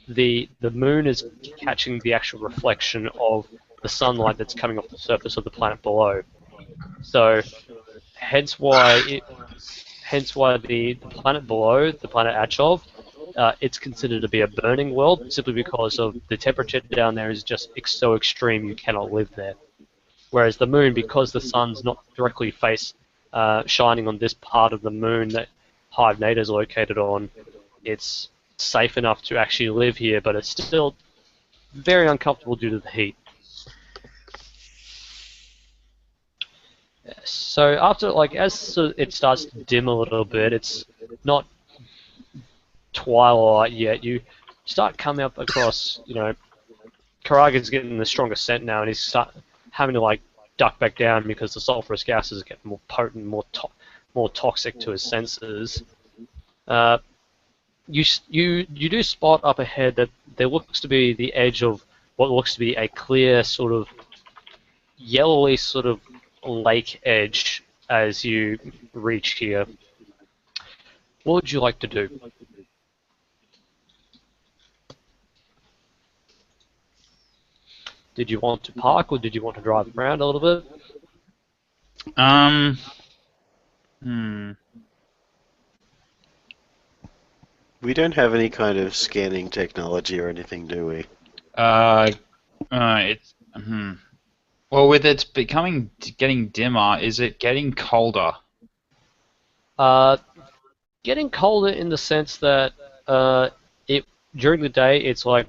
the moon is catching the actual reflection of the sunlight that's coming off the surface of the planet below. So, hence why the planet below, the planet Achov, it's considered to be a burning world simply because of the temperature down there is just so extreme you cannot live there. Whereas the moon, because the sun's not directly shining on this part of the moon that Hive Nate is located on, it's safe enough to actually live here, but it's still very uncomfortable due to the heat. So after, as it starts to dim a little bit, it's not twilight yet. You start coming up across, Karaga's getting the stronger scent now, and he's having to duck back down because the sulfurous gases get more potent, more toxic to his senses. You do spot up ahead that there looks to be the edge of what looks to be a clear sort of yellowy sort of lake edge as you reach here. What would you like to do? Did you want to park or did you want to drive around a little bit? We don't have any kind of scanning technology or anything, do we? Well, with it getting dimmer, is it getting colder? Getting colder in the sense that during the day it's like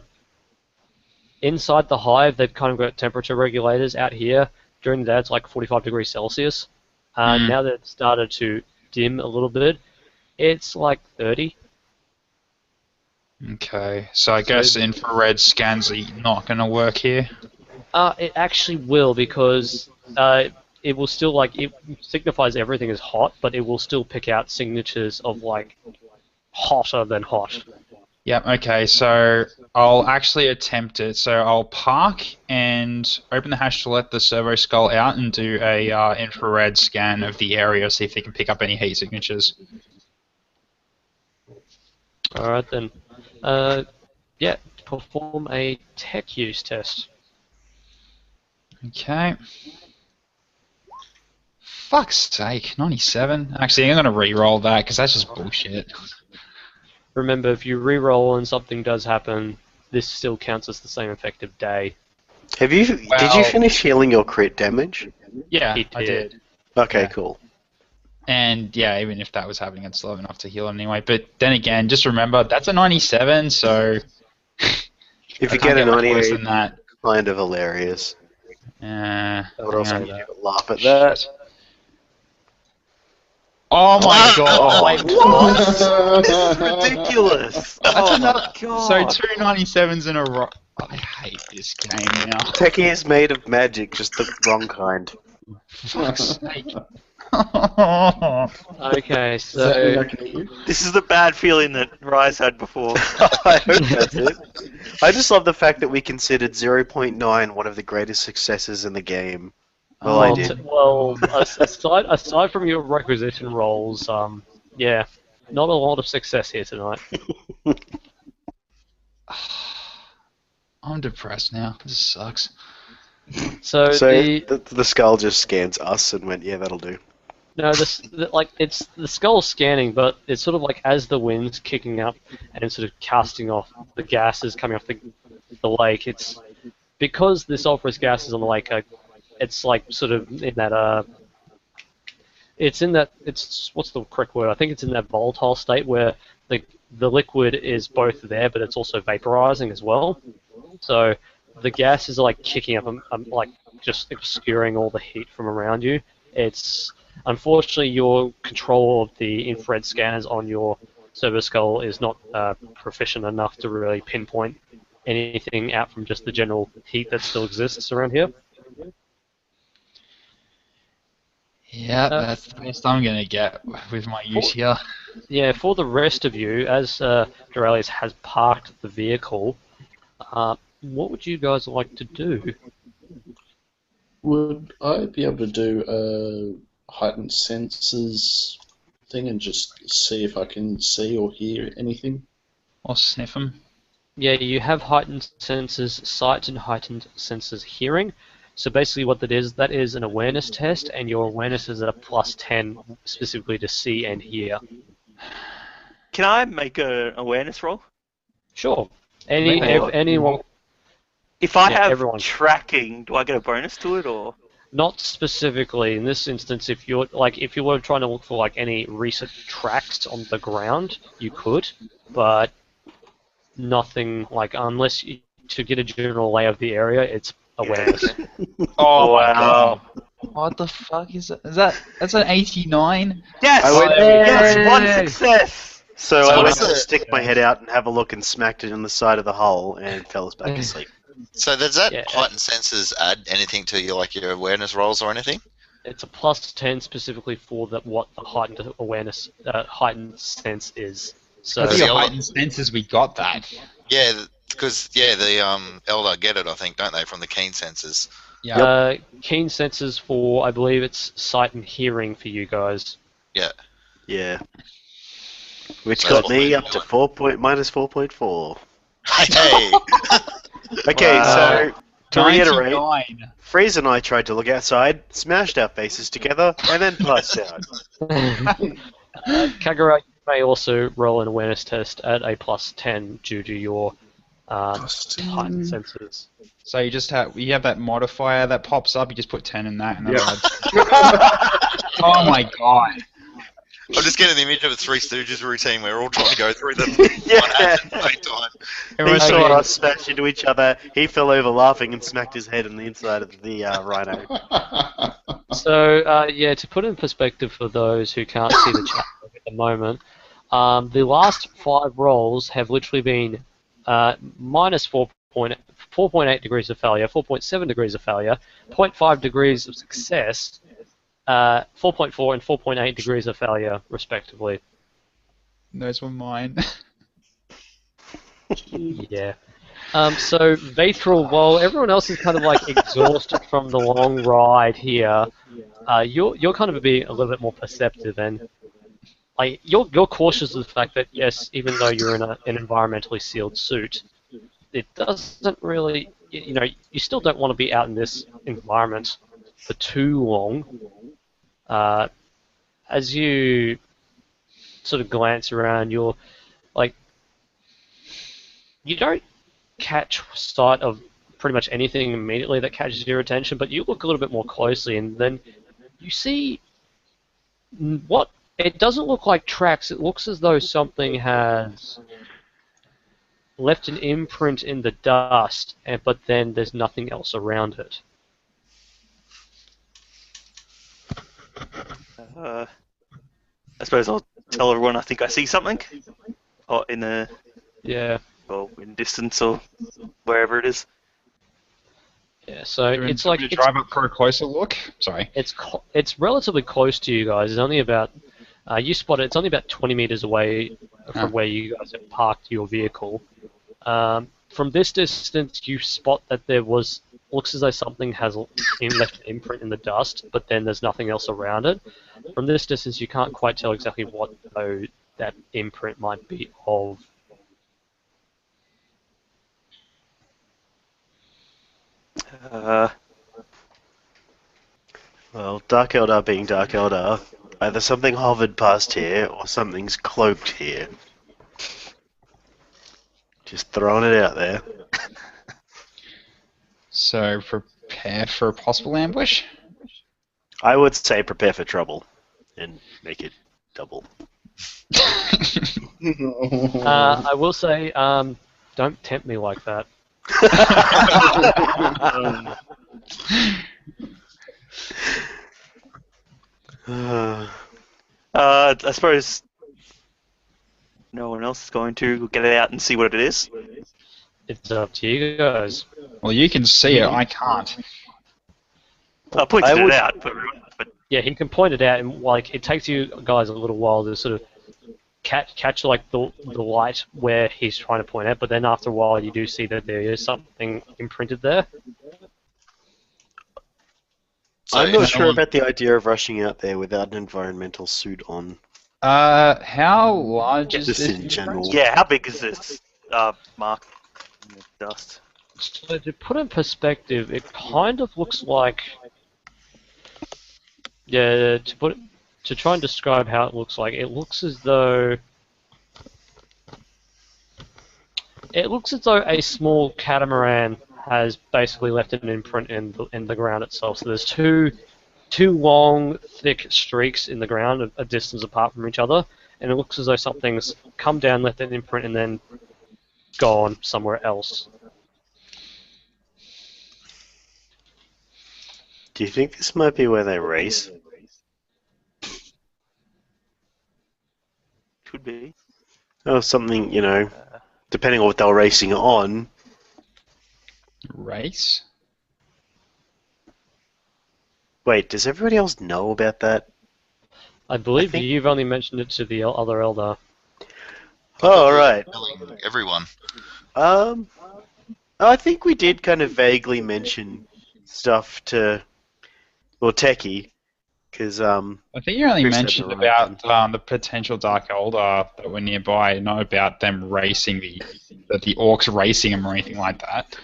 inside the hive they've kind of got temperature regulators. Out here during the day it's like 45 degrees Celsius. Now that it's started to dim a little bit, it's like 30. Okay, so I guess infrared scans are not going to work here? It actually will, because it will still, it signifies everything is hot, but it will still pick out signatures of, hotter than hot. Yep, okay, so I'll actually attempt it. So I'll park and open the hatch to let the servo skull out and do a infrared scan of the area, see if they can pick up any heat signatures. Alright then. Perform a tech use test. Okay. Fuck's sake, 97. Actually, I'm going to re-roll that because that's just bullshit. Remember, if you re-roll and something does happen, this still counts as the same effective day. Did you finish healing your crit damage? Yeah, I did. Okay, Yeah. cool. And yeah, even if that was happening, it's slow enough to heal anyway. But then again, just remember, that's a 97, so... If you get a much worse 98, than that. kind of hilarious. I would also laugh at that. Oh my god! Wait, What? This is ridiculous. That's another. God. So 2 97s in a row. I hate this game now. Techie is made of magic, just the wrong kind. Fuck's sake. Okay, Does that mean I so... can eat you? This is the bad feeling that Rise had before. I hope that's it. I just love the fact that we considered 0.9 one of the greatest successes in the game. Well, I did. Aside from your requisition rolls, not a lot of success here tonight. I'm depressed now. This sucks. So the skull just scans us and went, yeah, that'll do. No, it's the skull scanning, but it's sort of like as the wind's kicking up and sort of casting off the gases coming off the lake. It's because the sulfurous gases on the lake it's like sort of in that it's what's the correct word? I think it's in that volatile state where the liquid is both there, but it's also vaporizing as well. So the gases are like kicking up and like just obscuring all the heat from around you. It's unfortunately your control of the infrared scanners on your servo skull is not proficient enough to really pinpoint anything out from just the general heat that still exists around here. Yeah, that's the best I'm going to get with my use here. Yeah, for the rest of you, as Jarallius has parked the vehicle, what would you guys like to do? Would I be able to do a heightened senses thing and just see if I can see or hear anything? Or sniff them. Yeah, you have heightened senses sight and heightened senses hearing. So basically what that is an awareness test, and your awareness is at a +10 specifically to see and hear. Can I make an awareness roll? Sure. Or- Anyone, If I Yeah, have everyone. tracking, do I get a bonus to it, or? not specifically in this instance. If you were trying to look for like any recent tracks on the ground, you could, but nothing like unless you, to get a general lay of the area, it's awareness. Oh my Wow. god. What the fuck is that? That's an 89? Yes! I went- Yes! One Yay! success! So So I went what's to the- stick my head out and have a look and smacked it in the side of the hull and fell back asleep. So does that Yeah. heightened senses add anything to your awareness rolls or anything? It's a +10 specifically for what the heightened awareness, heightened sense is. So Because of the your other- heightened senses, we got that. Yeah, because the Elder get it, I think, don't they, from the keen senses? Yeah. keen senses for, I believe it's sight and hearing for you guys. Yeah. Which So got that's me what up to minus 4.4. Hey! Okay, Wow. so to reiterate, 99. Fraser and I tried to look outside, smashed our faces together, and then passed out. Kagura, you may also roll an awareness test at a +10 due to your heightened senses. So you have that modifier that pops up, you just put 10 in that, and Yeah. oh my god. I'm just getting the image of a Three Stooges routine where we're all trying to go through them Yeah. one at the same time. He Okay. saw us smash into each other, he fell over laughing and smacked his head in the inside of the rhino. So, to put in perspective for those who can't see the chat at the moment, the last 5 rolls have literally been minus 4.8 degrees of failure, 4.7 degrees of failure, 0.5 degrees of success, 4.4 and 4.8 degrees of failure, respectively. Those were mine. Yeah. So Vaethril, while everyone else is kind of like exhausted from the long ride here, you're kind of being a little bit more perceptive, and like you're cautious of the fact that yes, even though you're in an environmentally sealed suit, it doesn't really, you still don't want to be out in this environment for too long. As you sort of glance around, you're like, you don't catch sight of pretty much anything immediately that catches your attention, but you look a little bit more closely, and then you see what it doesn't look like tracks. It looks as though something has left an imprint in the dust, but then there's nothing else around it. I suppose I'll tell everyone I think I see something, or Yeah. or in distance, or wherever it is. Yeah. So it's Do you like want me to drive up for a closer look. Sorry. it's relatively close to you guys. It's only about you spot it. It's only about 20 meters away from where you guys have parked your vehicle. From this distance, you spot that looks as though something has left an imprint in the dust, but then there's nothing else around it. From this distance, you can't quite tell exactly what that imprint might be of. Well, Dark Eldar being Dark Eldar, either something hovered past here or something's cloaked here. Just throwing it out there. So prepare for a possible ambush. I would say prepare for trouble and make it double. I will say, don't tempt me like that. I suppose no one else is going to get it out and see what it is. It's up to you guys. Well, you can see it. I can't. I pointed would- it out, but Yeah, he can point it out, and like it takes you guys a little while to sort of catch like the light where he's trying to point at, but then after a while you do see that there is something imprinted there. So I'm not if- sure about the idea of rushing out there without an environmental suit on. How large is Just this? in general. yeah, how big is this mark in the dust? So to put in perspective, it kind of looks like, to try and describe how it looks like, it looks as though It looks as though a small catamaran has basically left an imprint in the ground itself. So there's two long, thick streaks in the ground, a distance apart from each other, and it looks as though something's come down, left an imprint, and then gone somewhere else. Do you think this might be where they race? Could be. Oh, something, depending on what they were racing on. Race? Wait, does everybody else know about that? I believe think- you've only mentioned it to the other elder. Oh, all right. Telling everyone. I think we did kind of vaguely mention stuff to, Techie, because I think you only Chris mentioned had the right about the potential Dark Elder that were nearby, not about them racing the orcs racing them or anything like that.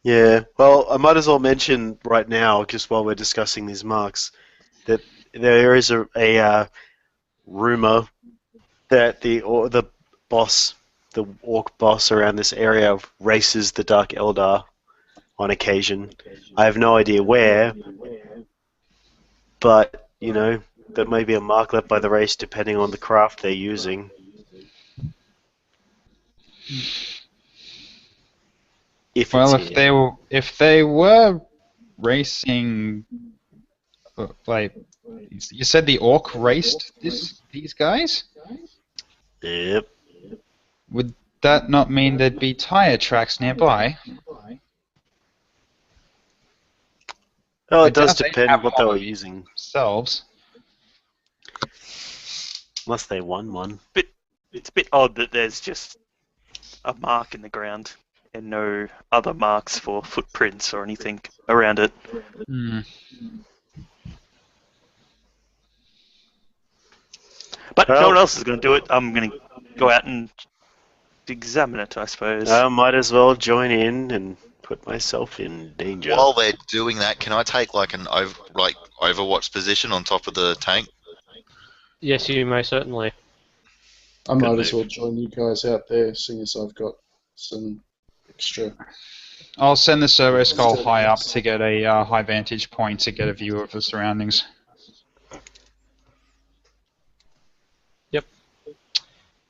Yeah, well, I might as well mention right now, just while we're discussing these marks, that there is a rumor that the orc boss around this area races the Dark Eldar on occasion. I have no idea where, but, that may be a mark left by the race depending on the craft they're using. If they were racing, like you said, the orc raced these guys. Yep. Would that not mean there'd be tire tracks nearby? Well, I it does doubt they depend have what they were one using. Themselves. Unless they won one. It's a bit odd that there's just a mark in the ground and no other marks for footprints or anything around it. Hmm. But Well- no one else is going to do it. I'm going to go out and examine it, I suppose. I might as well join in and put myself in danger. While they're doing that, can I take like an Overwatch position on top of the tank? Yes, you may certainly. I might Good as well join you guys out there, seeing as I've got some extra. I'll send the servo skull high up to get a high vantage point to get a view of the surroundings.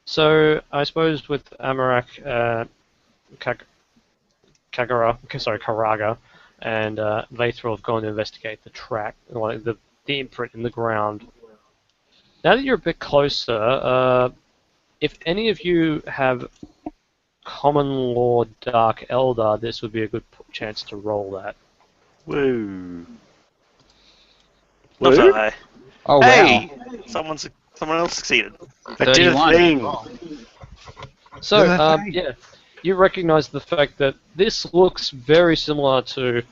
So I suppose with Amarach, Karaga, and Vaethril have gone to investigate the track, like the imprint in the ground. Now that you're a bit closer, if any of you have common law Dark Elder, this would be a good chance to roll that. Woo. Not Woo? I. Oh Hey! Someone else succeeded. I did a 31. thing! So, Okay. yeah, you recognize the fact that this looks very similar to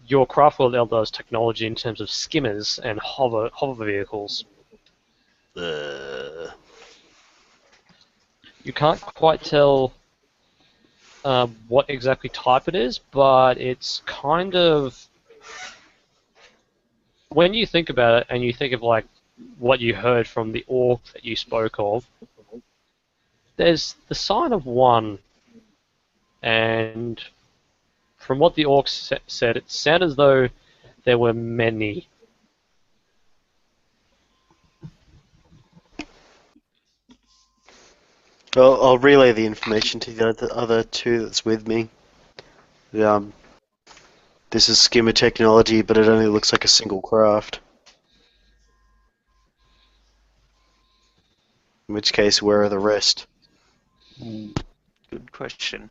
your Craftworld Elder's technology in terms of skimmers and hover vehicles. You can't quite tell what exactly type it is, but it's kind of... When you think about it, and you think of like what you heard from the orc that you spoke of, there's the sign of one, and from what the orc said, it sounded as though there were many. Well, I'll relay the information to the other two that's with me. This is skimmer technology, but it only looks like a single craft. In which case, where are the rest? Good question.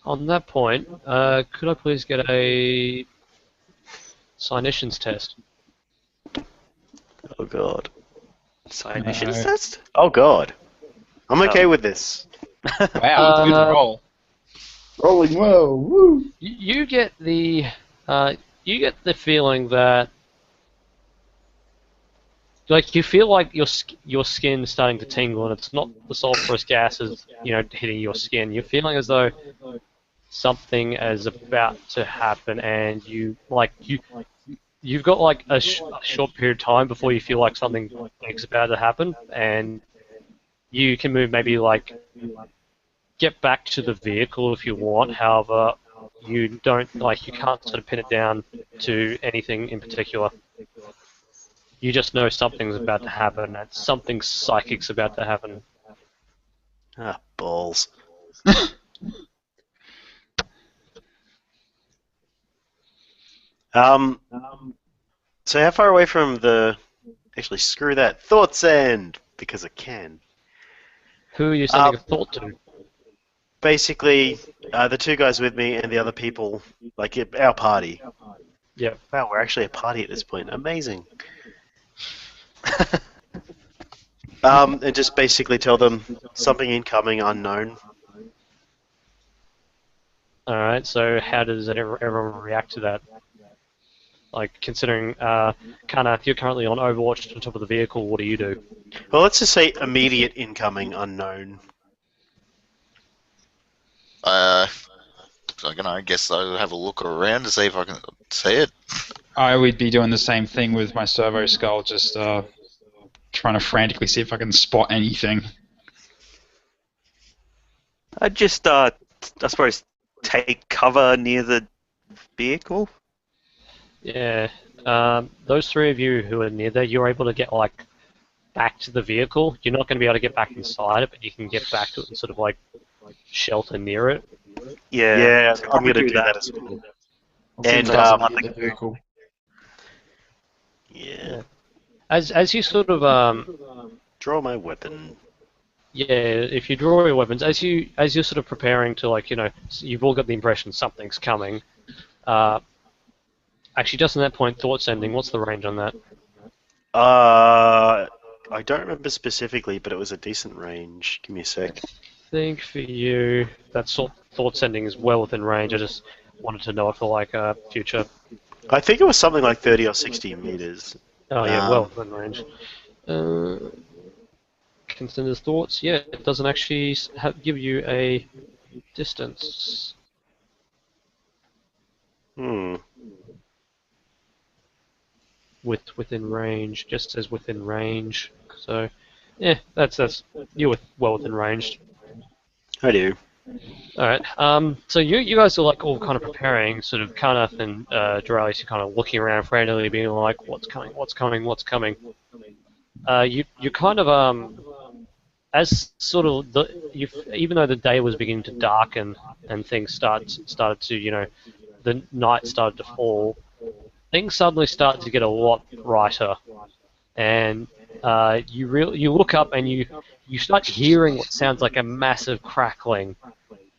On that point, could I please get a Cynicians test? Oh god. Cynicians test? Oh god. I'm okay with this. Wow, good roll. Rolling well, woo! You get the feeling that like you feel like your skin's starting to tingle, and it's not the sulfurous gases hitting your skin. You're feeling as though something is about to happen, and you've got like a short period of time before you feel like something big's about to happen, and you can move maybe like get back to the vehicle if you want. However, you can't sort of pin it down to anything in particular. You just know something's about to happen, and something psychic's about to happen. Ah, balls. So how far away from the... Actually, screw that. Thoughts End! Because I can. Who are you sending a thought to? Basically, the two guys with me and the other people, like our party. Yeah. Wow, we're actually a party at this point. Amazing. And just basically tell them something incoming, unknown. Alright, so how does everyone react to that? Like, considering, Karnath, you're currently on Overwatch on top of the vehicle, what do you do? Well, let's just say immediate incoming, unknown. I guess I'll have a look around to see if I can see it. I would be doing the same thing with my servo skull, just trying to frantically see if I can spot anything. I'd just, I suppose, take cover near the vehicle. Yeah, those three of you who are near there, you're able to get, like, back to the vehicle. You're not going to be able to get back inside it, but you can get back to it and sort of, like, shelter near it. Yeah, I'm going to do that as well. And, the vehicle. Yeah. As you sort of, Draw my weapon. yeah, if you draw your weapons, as you're sort of preparing to, like, you know, you've all got the impression something's coming, actually, just in that point, Thoughts Ending, what's the range on that? I don't remember specifically, but it was a decent range. Give me a sec. I think for you, that Thoughts Ending is well within range. I just wanted to know it for, like, future. I think it was something like 30 or 60 meters. Oh, yeah, well within range. Consider Thoughts, yeah, it doesn't actually give you a distance. Within range, just says within range. So, yeah, that's you're well within range. I do. All right. So you guys are like all kind of preparing, sort of Karnath and Jarallius are kind of looking around frantically, being like, "What's coming? What's coming? What's coming?" You kind of as sort of even though the day was beginning to darken and things started to, you know, the night started to fall. Things suddenly start to get a lot brighter, and you look up and you start hearing what sounds like a massive crackling,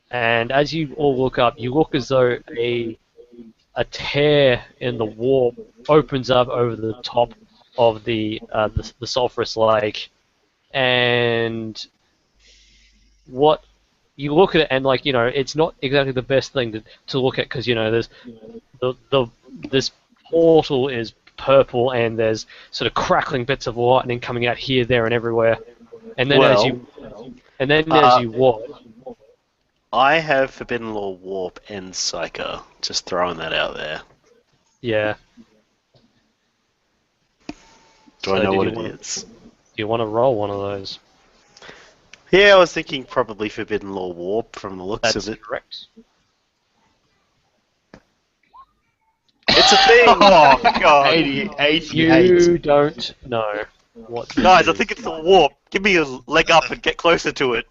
and as you all look up, you look as though a tear in the warp opens up over the top of the sulphurous lake, and what you look at it and, like, you know, it's not exactly the best thing to look at, because, you know, there's this portal is purple and there's sort of crackling bits of lightning coming out here, there, and everywhere. And then as you walk, I have Forbidden Law Warp and Psyker. Just throwing that out there. yeah. Do I know what it is? Do you want to roll one of those? Yeah, I was thinking probably Forbidden Law Warp from the looks of it. That's correct. It's a thing! Oh, God. 88. You don't know what. Guys, I think it's the warp. Give me a leg up and get closer to it.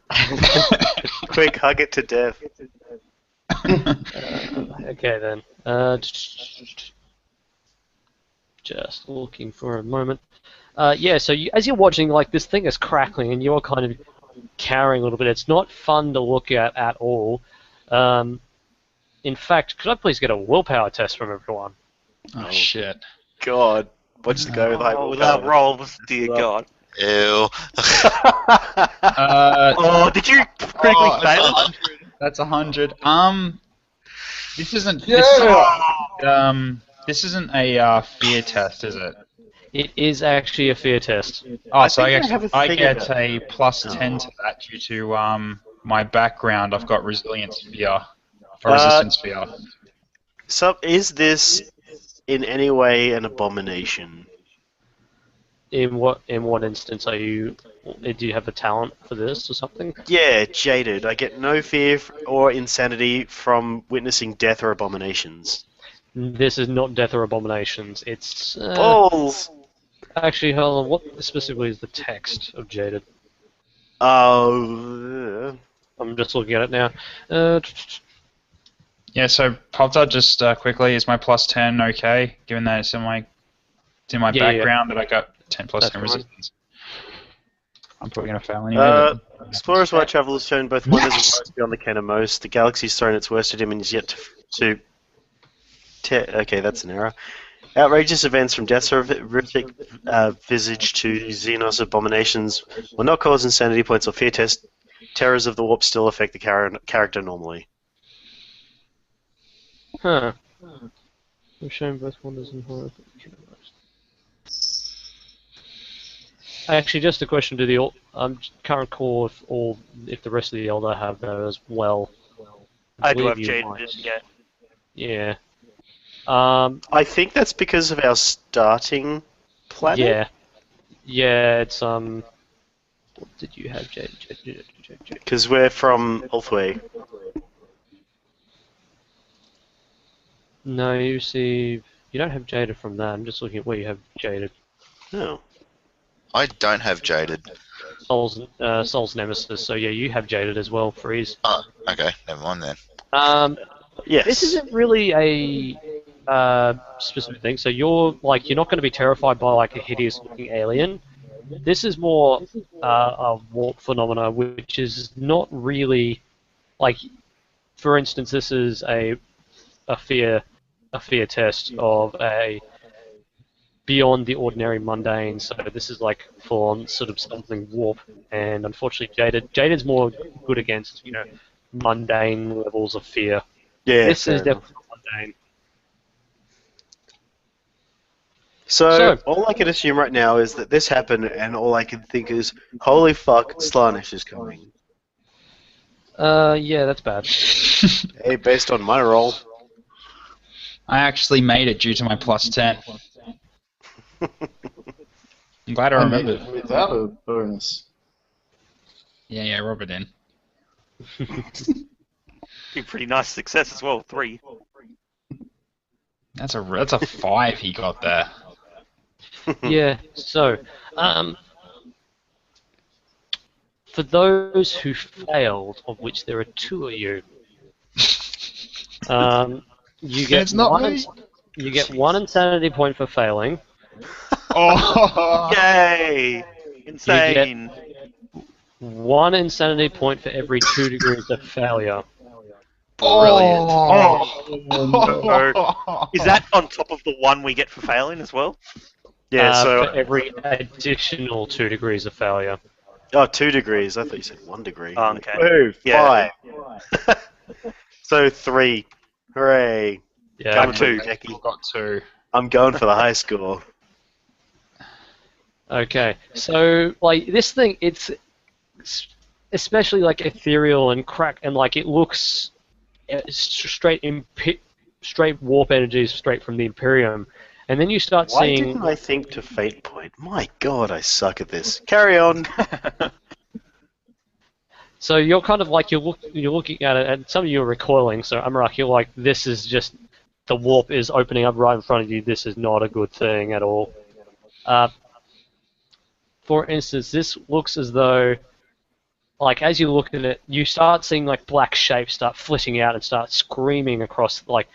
Quick, hug it to death. Okay then. Just looking for a moment. Yeah, so as you're watching, like, this thing is crackling and you're kind of cowering a little bit. It's not fun to look at all. In fact, could I please get a willpower test from everyone? Oh, shit. God. What's the go like? Without rolls, dear God. Ew. Oh, did you critically fail? That's 100. This isn't. This isn't a fear test, is it? It is actually a fear test. Oh, so I think get a plus 10 to that due to my background. I've got resilience fear, or resistance fear. So is this in any way an abomination? In what instance are you? Do you have a talent for this or something? Yeah, jaded. I get no fear or insanity from witnessing death or abominations. This is not death or abominations. It's Balls! actually, hold on. What specifically is the text of jaded? Oh. I'm just looking at it now. Yeah, so popped up just quickly. Is my plus 10 okay? Given that it's in my background that I got 10 plus That's 10 fine. resistance. I'm probably gonna fail anyway. Explorer's White Travel has shown both wonders and woes beyond the ken of most. The galaxy's thrown its worst at him and is yet okay, that's an error. Outrageous events from death's horrific visage to Xenos abominations will not cause insanity points or fear test. Terrors of the warp still affect the character normally. Huh. We've shown both wonders and horror. Actually, just a question: do the can't recall if the rest of the Elder have that as well? I do believe have you jaded, might. yeah. Yeah. I think that's because of our starting planet. Yeah. Yeah. It's What did you have, Jade? Because we're from Ulthway. No, you receive. You don't have jaded from that. I'm just looking at where you have jaded. No. I don't have jaded. Soul's Nemesis. So yeah, you have jaded as well, Freeze. Oh, okay, never mind then. Yes. This isn't really a specific thing. So you're not going to be terrified by like a hideous-looking alien. This is more a warp phenomena, which is not really like. For instance, this is a fear test of a beyond the ordinary mundane. So this is like full-on sort of something warp, and unfortunately, Jaded's more good against mundane levels of fear. Yeah. This is fair enough. definitely mundane. So, all I can assume right now is that this happened, and all I can think is, holy fuck, Slaanesh is coming. Yeah, that's bad. Hey, based on my roll. I actually made it due to my plus 10. I'm glad I remembered. Without a bonus. Yeah, rub it in. Be pretty nice success as well, 3. That's a 5 he got there. Yeah, so, for those who failed, of which there are 2 of you, you get It's not me. You get 1 insanity point for failing. Oh! Yay! Insane! 1 insanity point for every 2 degrees of failure. Brilliant. Is that on top of the 1 we get for failing as well? Yeah, so... For every additional 2 degrees of failure. Oh, 2 degrees. I thought you said 1 degree. Oh, okay. Woo, Yeah. 5. So 3. Hooray. Yeah. Come 2. on, Jackie. Got 2. I'm going for the high score. Okay, so like this thing, it's especially like ethereal and crack, and like it looks straight warp energies straight from the Imperium, and then you start Why seeing. didn't I think to Fate Point? My god, I suck at this. Carry on. So you're kind of like you're looking at it, and some of you are recoiling. So Amarach, you're like, this is just the warp is opening up right in front of you. This is not a good thing at all. For instance, this looks as though, like as you look at it, you start seeing like black shapes start flitting out and start screaming across. Like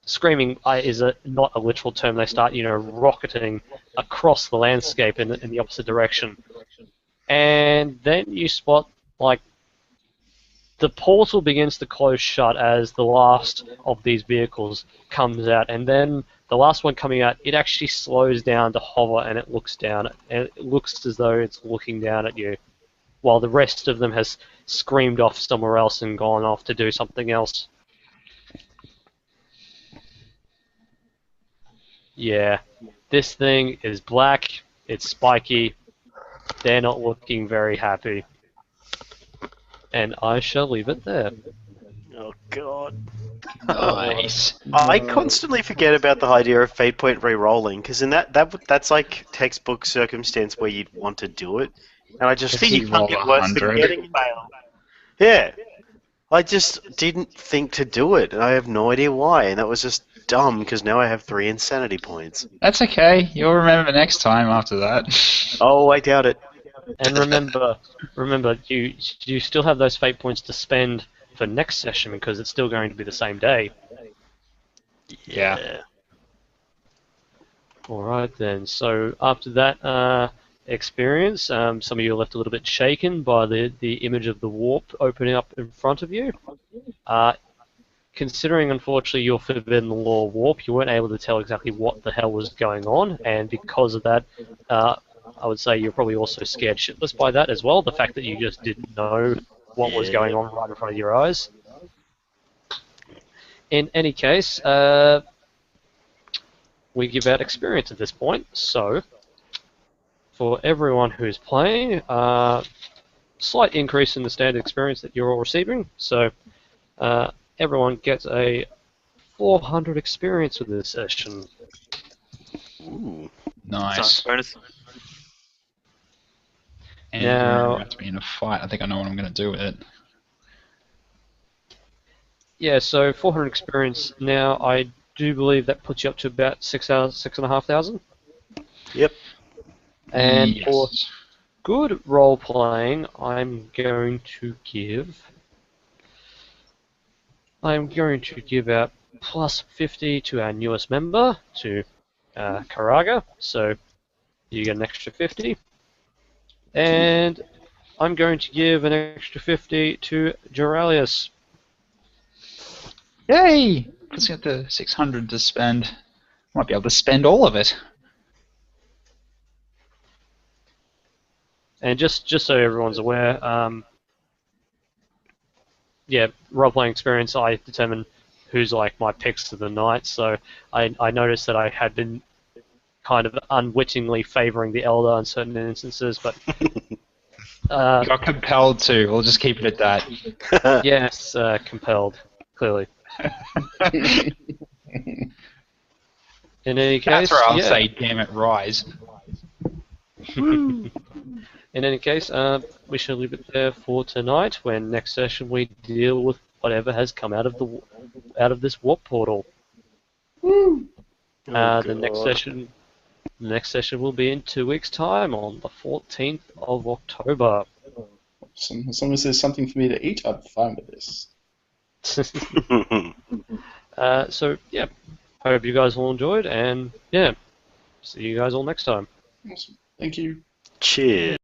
screaming is not a literal term. They start rocketing across the landscape in the opposite direction, and then you spot like. The portal begins to close shut as the last of these vehicles comes out, and then the last one coming out, it actually slows down to hover, and it looks down, and it looks as though it's looking down at you, while the rest of them has screamed off somewhere else and gone off to do something else. Yeah, this thing is black, it's spiky, they're not looking very happy. And I shall leave it there. Oh god. Nice. I constantly forget about the idea of fate point re-rolling, because in that's like textbook circumstance where you'd want to do it, and I just Because you keep rolled it worse than 100. getting fail. Yeah, I just didn't think to do it, and I have no idea why, and that was just dumb, because now I have 3 insanity points. That's okay. You'll remember next time after that. Oh, I doubt it. And remember, you still have those fate points to spend for next session because it's still going to be the same day. Yeah. Alright then, so after that experience, some of you are left a little bit shaken by the image of the warp opening up in front of you. Considering, unfortunately, your Forbidden Law warp, you weren't able to tell exactly what the hell was going on, and because of that, I would say you're probably also scared shitless by that as well, the fact that you just didn't know what was going on right in front of your eyes. In any case, we give out experience at this point, so for everyone who's playing, slight increase in the standard experience that you're all receiving, so everyone gets a 400 experience with this session. Ooh. Nice. Bonus. And Now- you're about to be in a fight. I think I know what I'm going to do with it. Yeah, so 400 experience. Now, I do believe that puts you up to about 6,500. Yep. And Yes. for good role playing, I'm going to give out plus 50 to our newest member, to Karaga, so you get an extra 50. And I'm going to give an extra 50 to Jarallius. Yay! Because you got the 600 to spend. Might be able to spend all of it. And just so everyone's aware, role-playing experience, I determine who's like my picks for the night, so I noticed that I had been kind of unwittingly favouring the Elder in certain instances, but... You got compelled to. We'll just keep it at that. yes, compelled, clearly. In any case, That's where I'll say, damn it, rise. In any case, we shall leave it there for tonight. When next session we deal with whatever has come out of this warp portal. The next session will be in 2 weeks' time on the 14th of October. Awesome. As long as there's something for me to eat, I'm fine with this. So yeah, hope you guys all enjoyed, and yeah, see you guys all next time. Awesome. Thank you. Cheers.